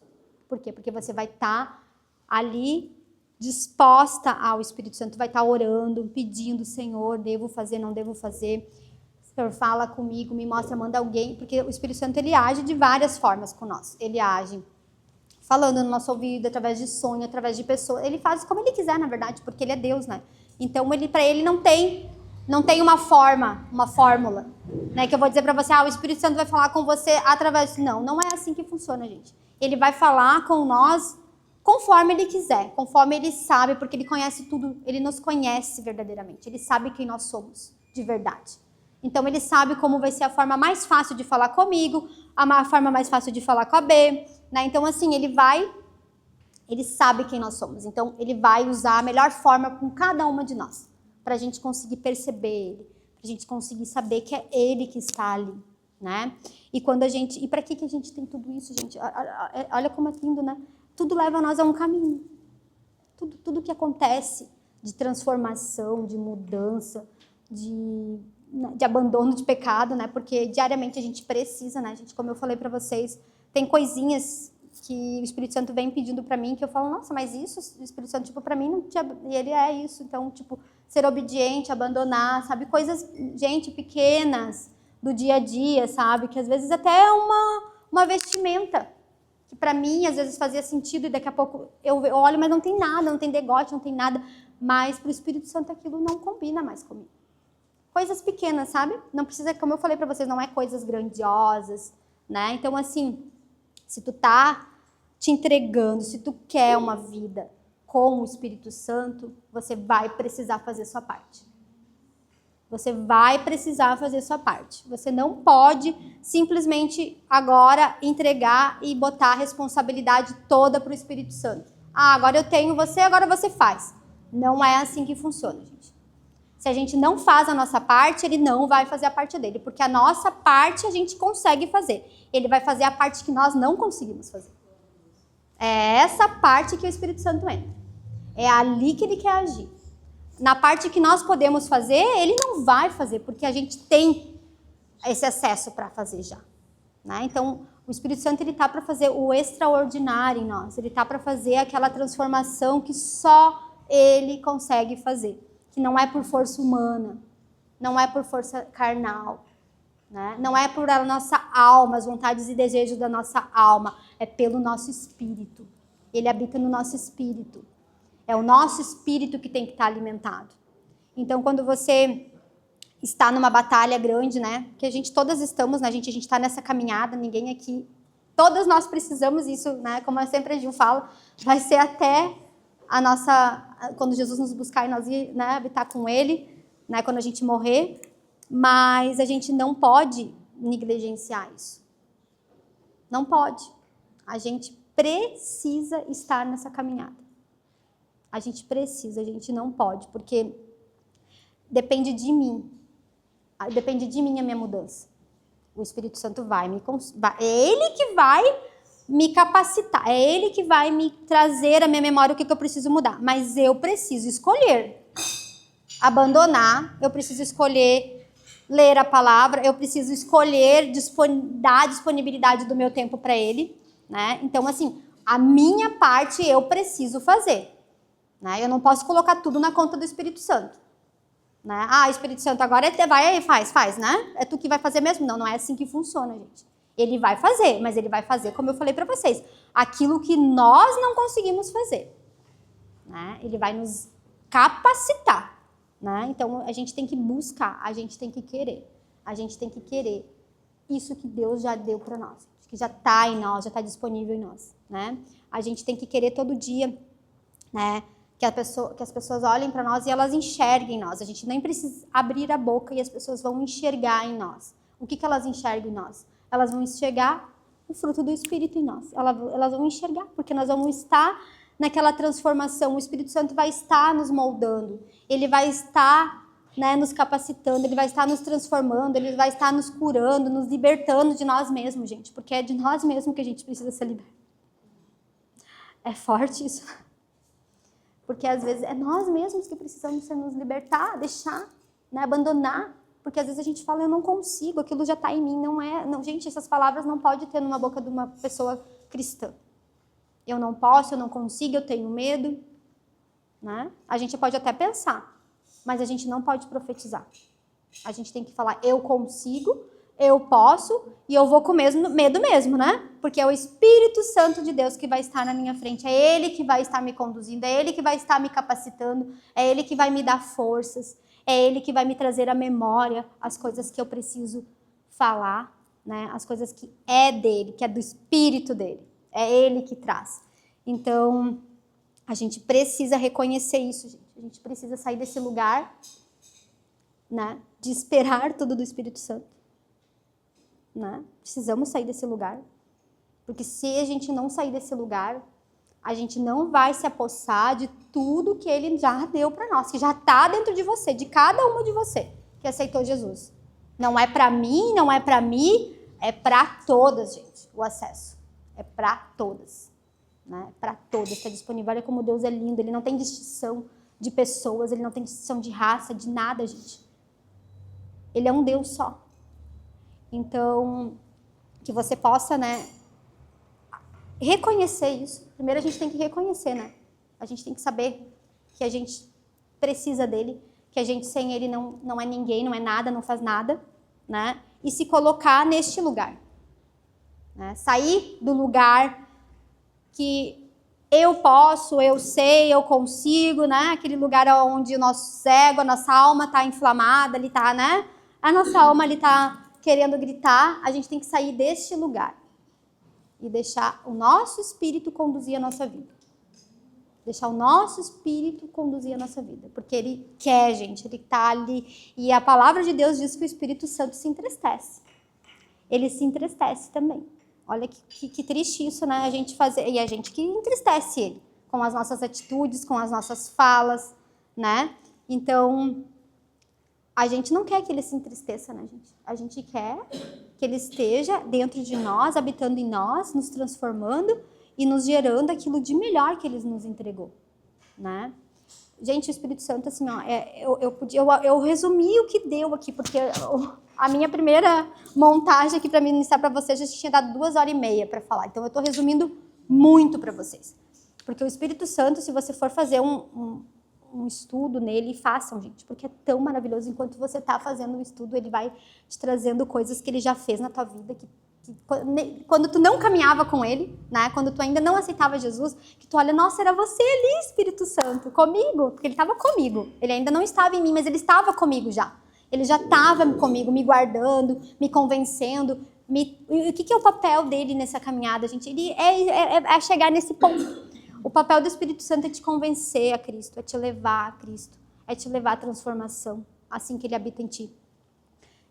Por quê? Porque você vai estar ali disposta ao Espírito Santo, vai estar orando, pedindo, Senhor, devo fazer, não devo fazer. Senhor, fala comigo, me mostra, manda alguém. Porque o Espírito Santo, ele age de várias formas com nós. Ele age falando no nosso ouvido, através de sonho, através de pessoas. Ele faz como ele quiser, na verdade, porque ele é Deus, né? Então, para ele não tem Não tem uma fórmula, né? Que eu vou dizer para você, o Espírito Santo vai falar com você através... Não é assim que funciona, gente. Ele vai falar com nós conforme ele quiser, conforme ele sabe, porque ele conhece tudo, ele nos conhece verdadeiramente, ele sabe quem nós somos de verdade. Então ele sabe como vai ser a forma mais fácil de falar comigo, a forma mais fácil de falar com a B, né? Então assim, ele sabe quem nós somos, então ele vai usar a melhor forma com cada uma de nós, para a gente conseguir perceber ele, para a gente conseguir saber que é ele que está ali, né? E para que a gente tem tudo isso, gente? Olha como é lindo, né? Tudo leva nós a um caminho. Tudo que acontece de transformação, de mudança, de abandono de pecado, né? Porque diariamente a gente precisa, né, gente? Como eu falei para vocês, tem coisinhas que o Espírito Santo vem pedindo para mim que eu falo, nossa, mas isso, o Espírito Santo, tipo, para mim, não tinha... E ele é isso. Então, tipo, ser obediente, abandonar, sabe? Coisas, gente, pequenas do dia a dia, sabe? Que às vezes até é uma vestimenta. Que para mim, às vezes, fazia sentido e daqui a pouco eu olho, mas não tem nada, não tem degote, não tem nada. Mas para o Espírito Santo aquilo não combina mais comigo. Coisas pequenas, sabe? Não precisa, como eu falei para vocês, não é coisas grandiosas, né? Então, assim, se tu tá te entregando, se tu quer uma vida com o Espírito Santo, você vai precisar fazer sua parte. Você vai precisar fazer sua parte. Você não pode simplesmente agora entregar e botar a responsabilidade toda para o Espírito Santo. Agora eu tenho você, agora você faz. Não é assim que funciona, gente. Se a gente não faz a nossa parte, ele não vai fazer a parte dele, porque a nossa parte a gente consegue fazer. Ele vai fazer a parte que nós não conseguimos fazer. É essa parte que o Espírito Santo entra. É ali que ele quer agir. Na parte que nós podemos fazer, ele não vai fazer, porque a gente tem esse acesso para fazer já, né? Então, o Espírito Santo ele tá para fazer o extraordinário em nós. Ele tá para fazer aquela transformação que só ele consegue fazer. Que não é por força humana, não é por força carnal, né? Não é por a nossa alma, as vontades e desejos da nossa alma. É pelo nosso espírito. Ele habita no nosso espírito. É o nosso espírito que tem que estar alimentado. Então, quando você está numa batalha grande, né? Que todas estamos, né? A gente está nessa caminhada, ninguém aqui... Todas nós precisamos isso, né? Como eu sempre a Gil fala, vai ser até a nossa... Quando Jesus nos buscar e nós ir, né, habitar com Ele, né? Quando a gente morrer. Mas a gente não pode negligenciar isso. Não pode. A gente precisa estar nessa caminhada. A gente precisa, a gente não pode, porque depende de mim. Depende de mim a minha mudança. O Espírito Santo é Ele que vai me capacitar, é Ele que vai me trazer à minha memória o que eu preciso mudar. Mas eu preciso escolher abandonar, eu preciso escolher ler a palavra, eu preciso escolher dar disponibilidade do meu tempo para Ele, né? Então, assim, a minha parte eu preciso fazer. Né? Eu não posso colocar tudo na conta do Espírito Santo. Né? Espírito Santo, agora vai aí, faz, né? É tu que vai fazer mesmo? Não é assim que funciona, gente. Ele vai fazer, mas ele vai fazer, como eu falei para vocês, aquilo que nós não conseguimos fazer. Né? Ele vai nos capacitar. Né? Então, a gente tem que buscar, a gente tem que querer. A gente tem que querer isso que Deus já deu para nós, que já está em nós, já está disponível em nós. Né? A gente tem que querer todo dia, né? Que as pessoas olhem para nós e elas enxerguem em nós. A gente nem precisa abrir a boca e as pessoas vão enxergar em nós. O que elas enxergam em nós? Elas vão enxergar o fruto do Espírito em nós. Elas vão enxergar, porque nós vamos estar naquela transformação. O Espírito Santo vai estar nos moldando. Ele vai estar, né, nos capacitando, ele vai estar nos transformando, ele vai estar nos curando, nos libertando de nós mesmos, gente. Porque é de nós mesmos que a gente precisa ser liberto. É forte isso. Porque às vezes é nós mesmos que precisamos nos libertar, deixar, né, abandonar. Porque às vezes a gente fala, eu não consigo, aquilo já está em mim. Não, gente, essas palavras não pode ter numa boca de uma pessoa cristã. Eu não posso, eu não consigo, eu tenho medo. Né? A gente pode até pensar, mas a gente não pode profetizar. A gente tem que falar, eu consigo, eu posso e eu vou com medo mesmo, né? Porque é o Espírito Santo de Deus que vai estar na minha frente, é Ele que vai estar me conduzindo, é Ele que vai estar me capacitando, é Ele que vai me dar forças, É Ele que vai me trazer à memória as coisas que eu preciso falar, né? As coisas que é dele, que é do Espírito dele. É Ele que traz. Então, a gente precisa reconhecer isso, gente. A gente precisa sair desse lugar, né? De esperar tudo do Espírito Santo. Né? Precisamos sair desse lugar. Porque se a gente não sair desse lugar, a gente não vai se apossar de tudo que Ele já deu para nós, que já está dentro de você, de cada uma de você que aceitou Jesus. Não é para mim, não é para mim, é para todas, gente, o acesso. É para todas. Né? Para todas, está disponível. Olha como Deus é lindo, Ele não tem distinção de pessoas, Ele não tem distinção de raça, de nada, gente. Ele é um Deus só. Então, que você possa, né, reconhecer isso. Primeiro a gente tem que reconhecer, né? A gente tem que saber que a gente precisa dele, que a gente sem ele não é ninguém, não é nada, não faz nada, né? E se colocar neste lugar. Né? Sair do lugar que eu posso, eu sei, eu consigo, né? Aquele lugar onde o nosso ego, a nossa alma está inflamada, ali tá, né? A nossa alma ali está querendo gritar. A gente tem que sair deste lugar e deixar o nosso espírito conduzir a nossa vida. Deixar o nosso espírito conduzir a nossa vida. Porque ele quer, gente, ele está ali. E a palavra de Deus diz que o Espírito Santo se entristece. Ele se entristece também. Olha que triste isso, né? A gente fazer, e a gente que entristece ele com as nossas atitudes, com as nossas falas, né? Então, a gente não quer que ele se entristeça, né, gente? A gente quer que ele esteja dentro de nós, habitando em nós, nos transformando e nos gerando aquilo de melhor que ele nos entregou, né? Gente, o Espírito Santo, assim, ó, eu resumi o que deu aqui, porque a minha primeira montagem aqui para ministrar para vocês já tinha dado 2h30 para falar. Então, eu estou resumindo muito para vocês. Porque o Espírito Santo, se você for fazer um estudo nele, façam, gente, porque é tão maravilhoso. Enquanto você está fazendo um estudo, ele vai te trazendo coisas que ele já fez na tua vida, que quando tu não caminhava com ele, né, quando tu ainda não aceitava Jesus, que tu olha, nossa, era você ali, Espírito Santo, comigo, porque ele estava comigo. Ele ainda não estava em mim, mas ele estava comigo já. Ele já estava comigo, me guardando, me convencendo. O que é o papel dele nessa caminhada, gente? Ele é chegar nesse ponto. O papel do Espírito Santo é te convencer a Cristo, é te levar a Cristo, é te levar à transformação, assim que ele habita em ti.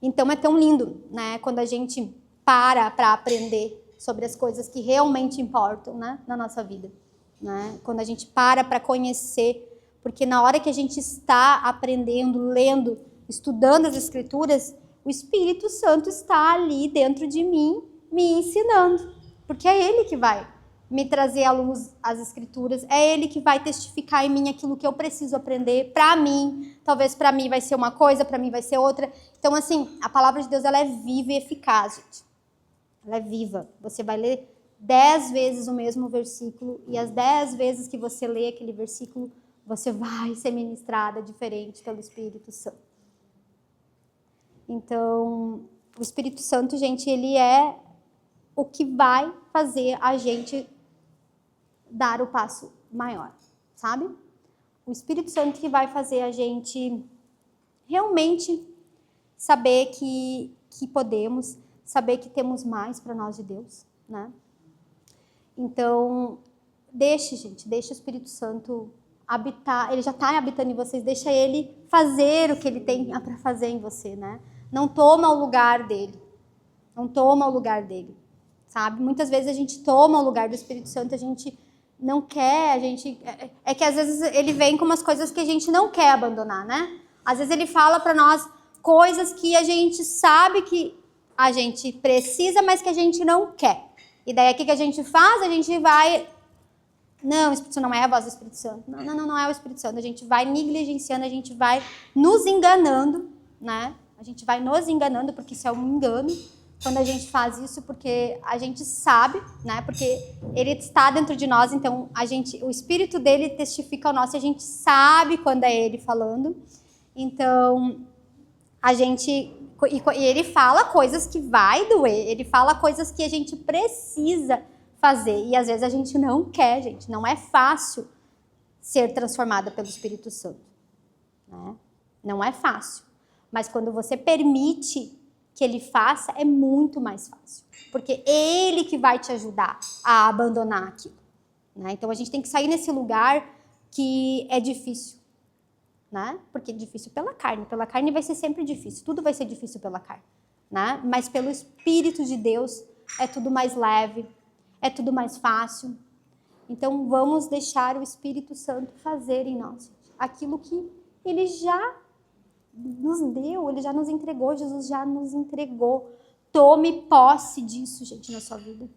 Então é tão lindo, né, quando a gente para aprender sobre as coisas que realmente importam, né, na nossa vida. Né? Quando a gente para conhecer, porque na hora que a gente está aprendendo, lendo, estudando as Escrituras, o Espírito Santo está ali dentro de mim, me ensinando, porque é Ele que vai me trazer à luz as Escrituras, é Ele que vai testificar em mim aquilo que eu preciso aprender para mim. Talvez para mim vai ser uma coisa, para mim vai ser outra. Então, assim, a palavra de Deus, ela é viva e eficaz, gente. Ela é viva. Você vai ler 10 vezes o mesmo versículo e as 10 vezes que você lê aquele versículo, você vai ser ministrada diferente pelo Espírito Santo. Então, o Espírito Santo, gente, ele é o que vai fazer a gente dar o passo maior, sabe? O Espírito Santo que vai fazer a gente realmente saber que podemos, saber que temos mais para nós de Deus, né? Então, deixe o Espírito Santo habitar, ele já está habitando em vocês, deixa ele fazer o que ele tem para fazer em você, né? Não toma o lugar dele, sabe? Muitas vezes a gente toma o lugar do Espírito Santo, a gente não quer, é que às vezes ele vem com umas coisas que a gente não quer abandonar, né? Às vezes ele fala para nós coisas que a gente sabe que a gente precisa, mas que a gente não quer. E daí o que a gente faz? A gente vai... Não, o Espírito Santo não é a voz do Espírito Santo. Não é o Espírito Santo. A gente vai negligenciando, a gente vai nos enganando, né? A gente vai nos enganando, porque isso é um engano. Quando a gente faz isso, porque a gente sabe, né? Porque ele está dentro de nós, então o Espírito dele testifica ao nosso, e a gente sabe quando é ele falando. Então, a gente... E ele fala coisas que vai doer, ele fala coisas que a gente precisa fazer. E às vezes a gente não quer, gente. Não é fácil ser transformada pelo Espírito Santo, né? Não é fácil. Mas quando você permite que ele faça, é muito mais fácil. Porque é ele que vai te ajudar a abandonar aquilo. Né? Então a gente tem que sair nesse lugar que é difícil. Né? Porque é difícil pela carne vai ser sempre difícil, tudo vai ser difícil pela carne, né? Mas pelo Espírito de Deus é tudo mais leve, é tudo mais fácil. Então vamos deixar o Espírito Santo fazer em nós aquilo que ele já nos deu, ele já nos entregou, Jesus já nos entregou. Tome posse disso, gente, na sua vida.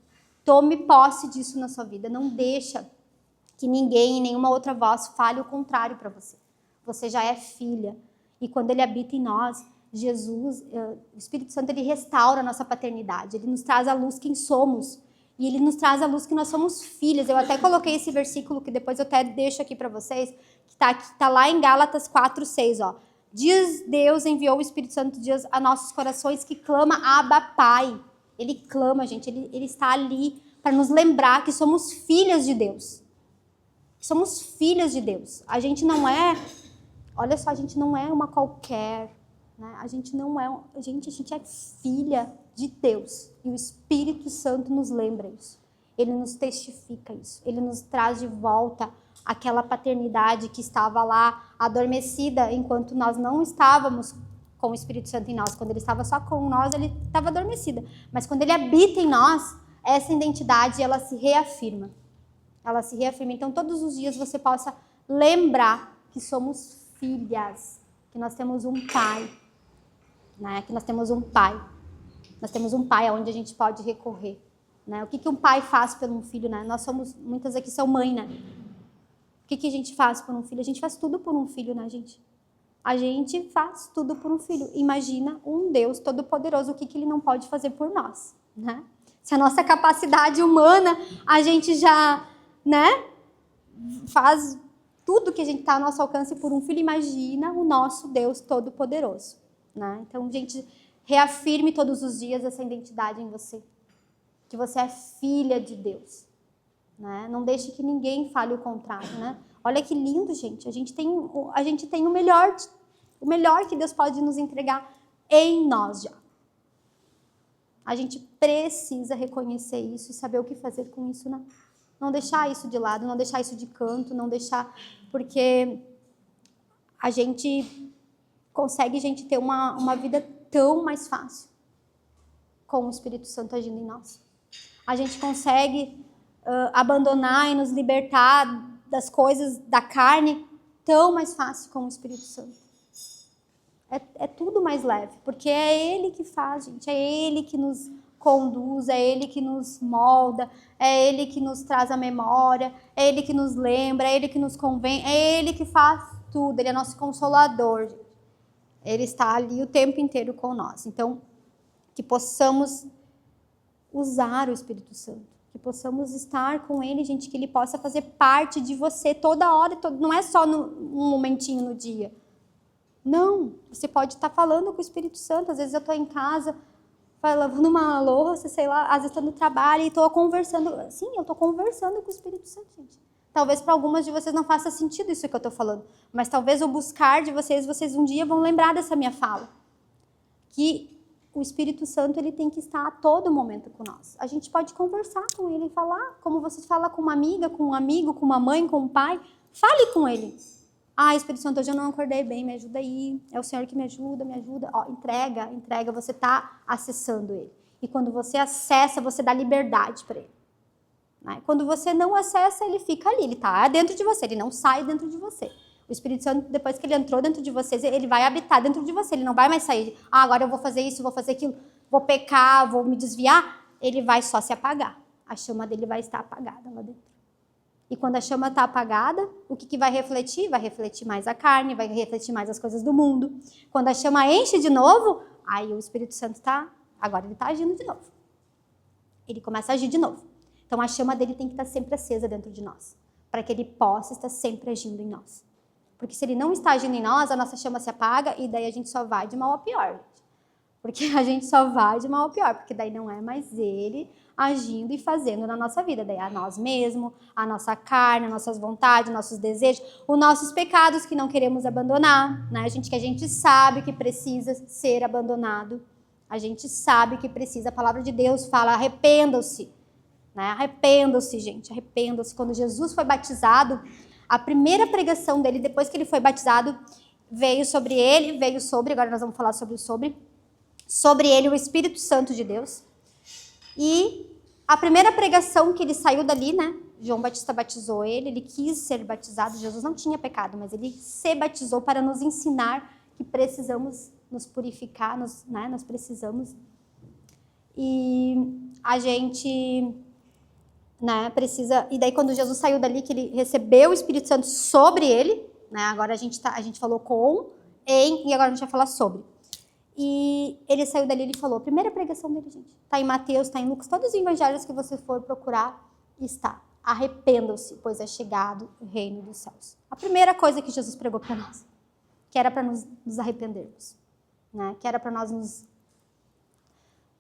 Tome posse disso na sua vida. Não deixa que ninguém, nenhuma outra voz fale o contrário para você. Você já é filha. E quando ele habita em nós, Jesus, o Espírito Santo, ele restaura a nossa paternidade. Ele nos traz à luz quem somos. E ele nos traz à luz que nós somos filhas. Eu até coloquei esse versículo, que depois eu até deixo aqui para vocês, que tá lá em Gálatas 4:6, ó. Diz Deus enviou o Espírito Santo de Deus a nossos corações que clama Abba Pai. Ele clama, gente. Ele está ali para nos lembrar que somos filhas de Deus. Que somos filhas de Deus. A gente não é... Olha só, a gente não é uma qualquer, né? A gente não é... a gente é filha de Deus. E o Espírito Santo nos lembra isso. Ele nos testifica isso. Ele nos traz de volta aquela paternidade que estava lá adormecida enquanto nós não estávamos com o Espírito Santo em nós. Quando ele estava só com nós, ele estava adormecida. Mas quando ele habita em nós, essa identidade, ela se reafirma. Ela se reafirma. Então, todos os dias você possa lembrar que somos filhas, que nós temos um pai, né? Que nós temos um pai. Nós temos um pai aonde a gente pode recorrer, né? O que um pai faz por um filho, né? Nós somos, muitas aqui são mãe, né? O que a gente faz por um filho? A gente faz tudo por um filho, né, gente? A gente faz tudo por um filho. Imagina um Deus todo-poderoso, o que ele não pode fazer por nós, né? Se a nossa capacidade humana, a gente já, né, faz tudo que a gente está ao nosso alcance por um filho, imagina o nosso Deus todo-poderoso, né? Então, gente, reafirme todos os dias essa identidade em você, que você é filha de Deus, né? Não deixe que ninguém fale o contrário, né? Olha que lindo, gente. A gente tem o melhor que Deus pode nos entregar em nós já. A gente precisa reconhecer isso e saber o que fazer com isso, né? Não deixar isso de lado, não deixar isso de canto, não deixar... Porque a gente consegue, gente, ter uma vida tão mais fácil com o Espírito Santo agindo em nós. A gente consegue abandonar e nos libertar das coisas da carne tão mais fácil com o Espírito Santo. É tudo mais leve, porque é Ele que faz, gente, é Ele que nos conduz, é Ele que nos molda, é Ele que nos traz a memória, é Ele que nos lembra, é Ele que nos convém, é Ele que faz tudo, Ele é nosso consolador, gente. Ele está ali o tempo inteiro com nós. Então, que possamos usar o Espírito Santo, que possamos estar com Ele, gente, que Ele possa fazer parte de você toda hora, não é só num momentinho no dia. Não, você pode estar falando com o Espírito Santo. Às vezes eu estou em casa, lavando uma louça, sei lá, às vezes estou no trabalho e estou conversando. Sim, eu estou conversando com o Espírito Santo, gente. Talvez para algumas de vocês não faça sentido isso que eu estou falando, mas talvez o buscar de vocês um dia vão lembrar dessa minha fala. Que o Espírito Santo, ele tem que estar a todo momento com nós. A gente pode conversar com ele e falar, como você fala com uma amiga, com um amigo, com uma mãe, com um pai. Fale com ele. Ah, Espírito Santo, hoje eu não acordei bem, me ajuda aí. É o Senhor que me ajuda, me ajuda. Ó, entrega, você está acessando Ele. E quando você acessa, você dá liberdade para Ele. Né? Quando você não acessa, Ele fica ali, Ele está dentro de você, Ele não sai dentro de você. O Espírito Santo, depois que Ele entrou dentro de vocês, Ele vai habitar dentro de você, Ele não vai mais sair. Ah, agora eu vou fazer isso, vou fazer aquilo, vou pecar, vou me desviar. Ele vai só se apagar. A chama dele vai estar apagada lá dentro. E quando a chama está apagada, o que vai refletir? Vai refletir mais a carne, vai refletir mais as coisas do mundo. Quando a chama enche de novo, aí o Espírito Santo agora ele está agindo de novo. Ele começa a agir de novo. Então a chama dele tem que estar sempre acesa dentro de nós, para que ele possa estar sempre agindo em nós. Porque se ele não está agindo em nós, a nossa chama se apaga e daí a gente só vai de mal a pior. Gente. Porque a gente só vai de mal a pior, porque daí não é mais ele agindo e fazendo na nossa vida. Daí a nós mesmos, a nossa carne, as nossas vontades, nossos desejos, os nossos pecados que não queremos abandonar, né? Que a gente sabe que precisa ser abandonado. A gente sabe que precisa. A palavra de Deus fala, arrependam-se. Né? Arrependam-se, gente, arrependam-se. Quando Jesus foi batizado, a primeira pregação dele, depois que ele foi batizado, veio sobre ele, agora nós vamos falar sobre ele o Espírito Santo de Deus. E a primeira pregação que ele saiu dali, né? João Batista batizou ele quis ser batizado. Jesus não tinha pecado, mas ele se batizou para nos ensinar que precisamos nos purificar, nós precisamos. E a gente, né, precisa. E daí, quando Jesus saiu dali, que ele recebeu o Espírito Santo sobre ele, né? Agora a gente falou e agora a gente vai falar sobre. E ele saiu dali, ele falou, a primeira pregação dele, gente, está em Mateus, está em Lucas, todos os evangelhos que você for procurar, está. Arrependam-se, pois é chegado o reino dos céus. A primeira coisa que Jesus pregou para nós, que era para nos arrependermos, né? Que era para nós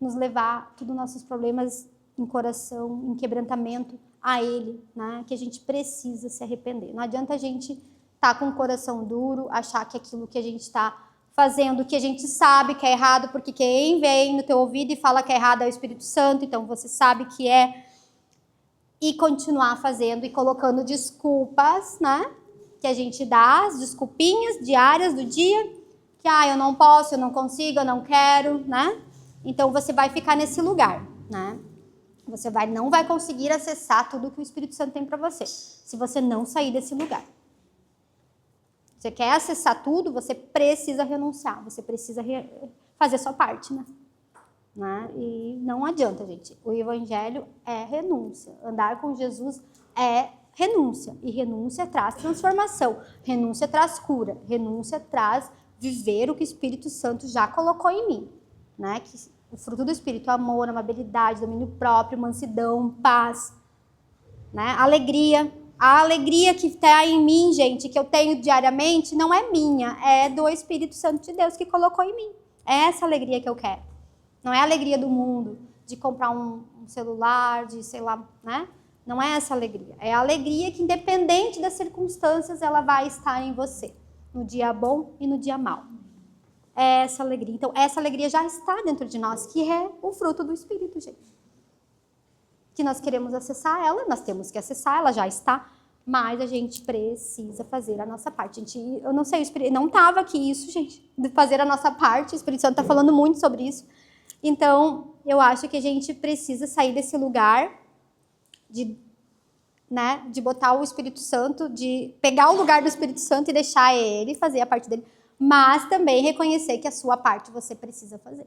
nos levar todos os nossos problemas em coração, em quebrantamento a Ele, né? Que a gente precisa se arrepender. Não adianta a gente estar com o coração duro, achar que aquilo que a gente está fazendo, que a gente sabe que é errado, porque quem vem no teu ouvido e fala que é errado é o Espírito Santo, então você sabe que é, e continuar fazendo e colocando desculpas, né? Que a gente dá, as desculpinhas diárias do dia, que eu não posso, eu não consigo, eu não quero, né? Então você vai ficar nesse lugar, né? Você não vai conseguir acessar tudo que o Espírito Santo tem para você, se você não sair desse lugar. Você quer acessar tudo, você precisa renunciar, você precisa fazer sua parte, né? E não adianta, gente. O evangelho é renúncia. Andar com Jesus é renúncia. E renúncia traz transformação. Renúncia traz cura. Renúncia traz viver o que o Espírito Santo já colocou em mim, né? Que o fruto do Espírito, amor, amabilidade, domínio próprio, mansidão, paz, né? Alegria. A alegria que está em mim, gente, que eu tenho diariamente, não é minha, é do Espírito Santo de Deus que colocou em mim. É essa alegria que eu quero. Não é a alegria do mundo, de comprar um celular, de sei lá, né? Não é essa alegria. É a alegria que, independente das circunstâncias, ela vai estar em você. No dia bom e no dia mau. É essa alegria. Então, essa alegria já está dentro de nós, que é o fruto do Espírito, gente. Que nós queremos acessar ela, nós temos que acessar, ela já está, mas a gente precisa fazer a nossa parte. Eu não sei, não estava aqui isso, gente, de fazer a nossa parte, o Espírito Santo está falando muito sobre isso. Então, eu acho que a gente precisa sair desse lugar de botar o Espírito Santo, de pegar o lugar do Espírito Santo e deixar ele fazer a parte dele, mas também reconhecer que a sua parte você precisa fazer.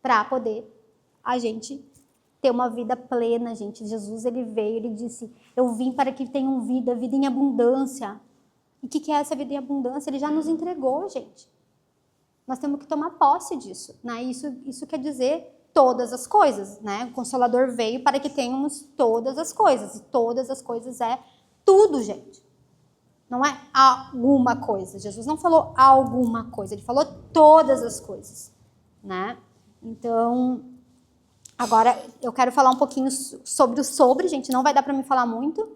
Para poder a gente ter uma vida plena, gente. Jesus, ele veio, ele disse, eu vim para que tenham vida em abundância. E o que é essa vida em abundância? Ele já nos entregou, gente. Nós temos que tomar posse disso, né? Isso quer dizer todas as coisas, né? O Consolador veio para que tenhamos todas as coisas. E todas as coisas é tudo, gente. Não é alguma coisa. Jesus não falou alguma coisa, ele falou todas as coisas, né? Então, agora eu quero falar um pouquinho sobre, gente, não vai dar para me falar muito,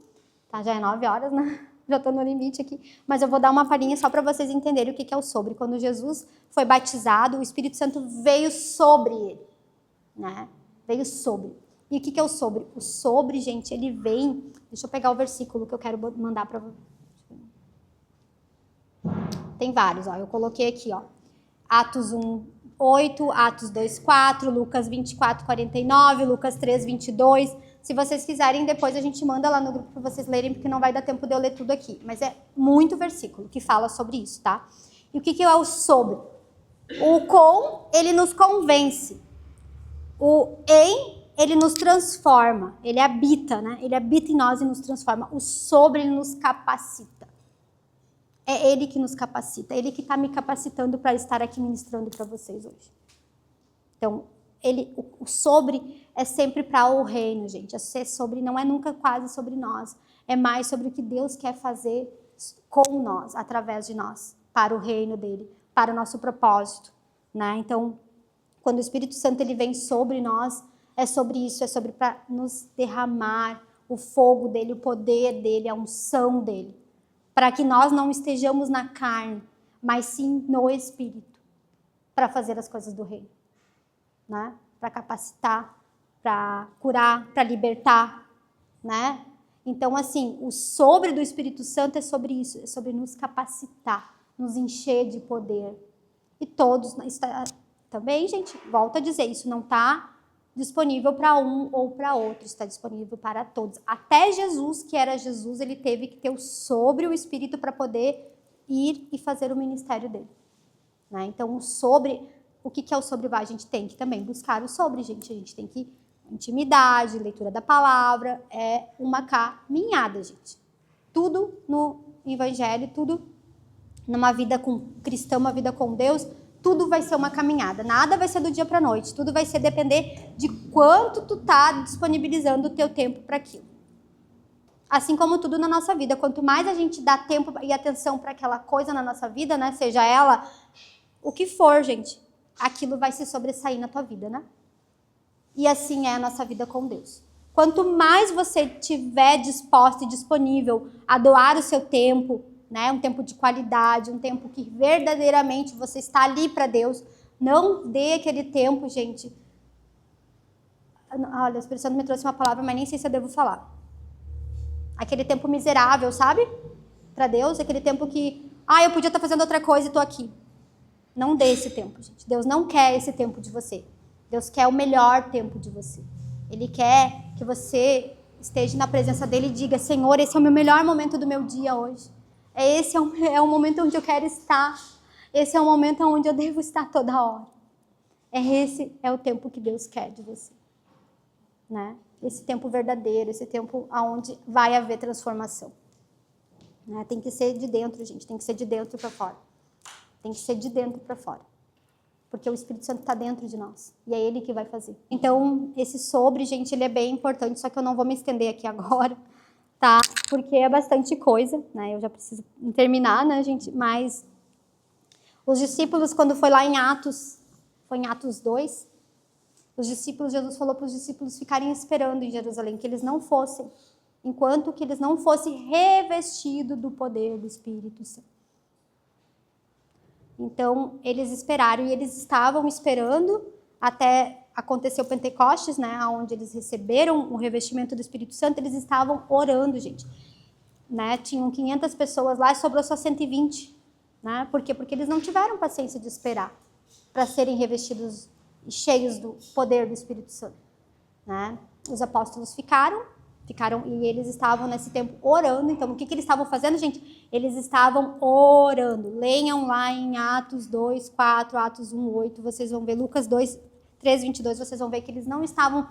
tá? Já é 9 horas, né? Já estou no limite aqui, mas eu vou dar uma palhinha só para vocês entenderem o que é o sobre. Quando Jesus foi batizado, o Espírito Santo veio sobre ele, né? Veio sobre. E o que é o sobre? O sobre, gente, ele vem... Deixa eu pegar o versículo que eu quero mandar para vocês. Tem vários, ó. Eu coloquei aqui, ó. Atos 1, 8, Atos 2, 4, Lucas 24, 49, Lucas 3, 22. Se vocês quiserem, depois a gente manda lá no grupo para vocês lerem, porque não vai dar tempo de eu ler tudo aqui. Mas é muito versículo que fala sobre isso, tá? E o que é o sobre? O com, ele nos convence. O em, ele nos transforma. Ele habita, né? Ele habita em nós e nos transforma. O sobre, ele nos capacita. É ele que nos capacita. É ele que está me capacitando para estar aqui ministrando para vocês hoje. Então, o sobre é sempre para o reino, gente. A ser sobre não é nunca quase sobre nós. É mais sobre o que Deus quer fazer com nós, através de nós, para o reino dele, para o nosso propósito, né? Então, quando o Espírito Santo ele vem sobre nós, É sobre isso, é sobre para nos derramar o fogo dele, o poder dele, a unção dele. Para que nós não estejamos na carne, mas sim no Espírito, para fazer as coisas do reino, né? Para capacitar, para curar, para libertar, né? Então, assim, o sobre do Espírito Santo é sobre isso, é sobre nos capacitar, nos encher de poder. E todos, também, gente, volto a dizer, isso não está disponível para um ou para outro, está disponível para todos. Até Jesus, que era Jesus, ele teve que ter o sobre o Espírito para poder ir e fazer o ministério dele. Né? Então, o sobre, o que é o sobre? A gente tem que também buscar o sobre, gente. A gente tem que intimidade, leitura da palavra, é uma caminhada, gente. Tudo no evangelho, tudo numa vida cristã, uma vida com Deus, tudo vai ser uma caminhada. Nada vai ser do dia para a noite. Tudo vai ser depender de quanto tu tá disponibilizando o teu tempo para aquilo. Assim como tudo na nossa vida. Quanto mais a gente dá tempo e atenção para aquela coisa na nossa vida, né? Seja ela o que for, gente, aquilo vai se sobressair na tua vida, né? E assim é a nossa vida com Deus. Quanto mais você estiver disposto e disponível a doar o seu tempo, né, um tempo de qualidade, um tempo que verdadeiramente você está ali para Deus, não dê aquele tempo, gente. Olha, o Espírito Santo me trouxe uma palavra, mas nem sei se eu devo falar. Aquele tempo miserável, sabe? Para Deus, aquele tempo que, eu podia estar fazendo outra coisa e estou aqui. Não dê esse tempo, gente. Deus não quer esse tempo de você. Deus quer o melhor tempo de você. Ele quer que você esteja na presença dele e diga, Senhor, esse é o meu melhor momento do meu dia hoje. Esse é o momento onde eu quero estar. Esse é o momento onde eu devo estar toda hora. Esse é o tempo que Deus quer de você. Né? Esse tempo verdadeiro, esse tempo onde vai haver transformação. Né? Tem que ser de dentro, gente. Tem que ser de dentro para fora. Tem que ser de dentro para fora. Porque o Espírito Santo está dentro de nós. E é Ele que vai fazer. Então, esse sobre, gente, ele é bem importante. Só que eu não vou me estender aqui agora, tá? Porque é bastante coisa, né? Eu já preciso terminar, né, gente? Mas os discípulos, quando foi lá em Atos, foi em Atos 2, os discípulos, Jesus falou para os discípulos ficarem esperando em Jerusalém, que eles não fossem, enquanto que eles não fossem revestidos do poder do Espírito Santo. Então, eles esperaram e eles estavam esperando até acontecer o Pentecostes, né, onde eles receberam o revestimento do Espírito Santo, eles estavam orando, gente. Né, tinham 500 pessoas lá e sobrou só 120. Né? Por quê? Porque eles não tiveram paciência de esperar para serem revestidos e cheios do poder do Espírito Santo. Né? Os apóstolos ficaram e eles estavam nesse tempo orando. Então, o que eles estavam fazendo, gente? Eles estavam orando. Leiam lá em Atos 2, 4, Atos 1, 8, vocês vão ver, Lucas 2, 3, 22, vocês vão ver que eles não estavam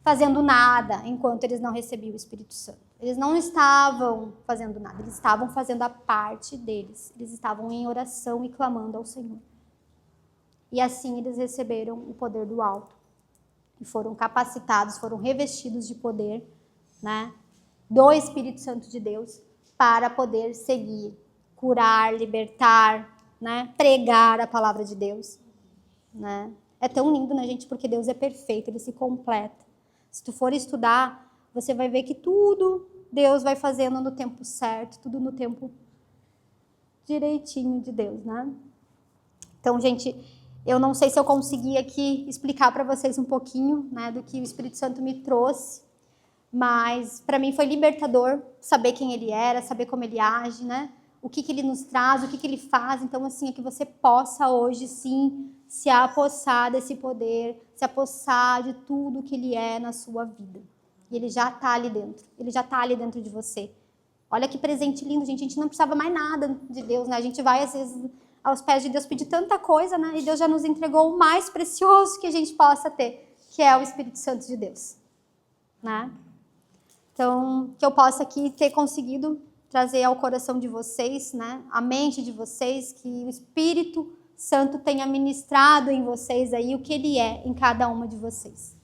fazendo nada enquanto eles não recebiam o Espírito Santo. Eles não estavam fazendo nada, eles estavam fazendo a parte deles. Eles estavam em oração e clamando ao Senhor. E assim eles receberam o poder do alto. E foram capacitados, foram revestidos de poder, né, do Espírito Santo de Deus para poder seguir, curar, libertar, né, pregar a palavra de Deus. Né? É tão lindo, né, gente? Porque Deus é perfeito, Ele se completa. Se tu for estudar, você vai ver que tudo Deus vai fazendo no tempo certo, tudo no tempo direitinho de Deus, né? Então, gente, eu não sei se eu consegui aqui explicar para vocês um pouquinho, né, do que o Espírito Santo me trouxe, mas para mim foi libertador saber quem Ele era, saber como Ele age, né? O que Ele nos traz, o que Ele faz. Então, assim, é que você possa hoje, sim, se apossar desse poder, se apossar de tudo que Ele é na sua vida. E Ele já está ali dentro. Ele já está ali dentro de você. Olha que presente lindo, gente. A gente não precisava mais nada de Deus, né? A gente vai, às vezes, aos pés de Deus pedir tanta coisa, né? E Deus já nos entregou o mais precioso que a gente possa ter, que é o Espírito Santo de Deus. Né? Então, que eu possa aqui ter conseguido trazer ao coração de vocês, né? A mente de vocês, que o Espírito Santo tenha ministrado em vocês aí o que Ele é em cada uma de vocês.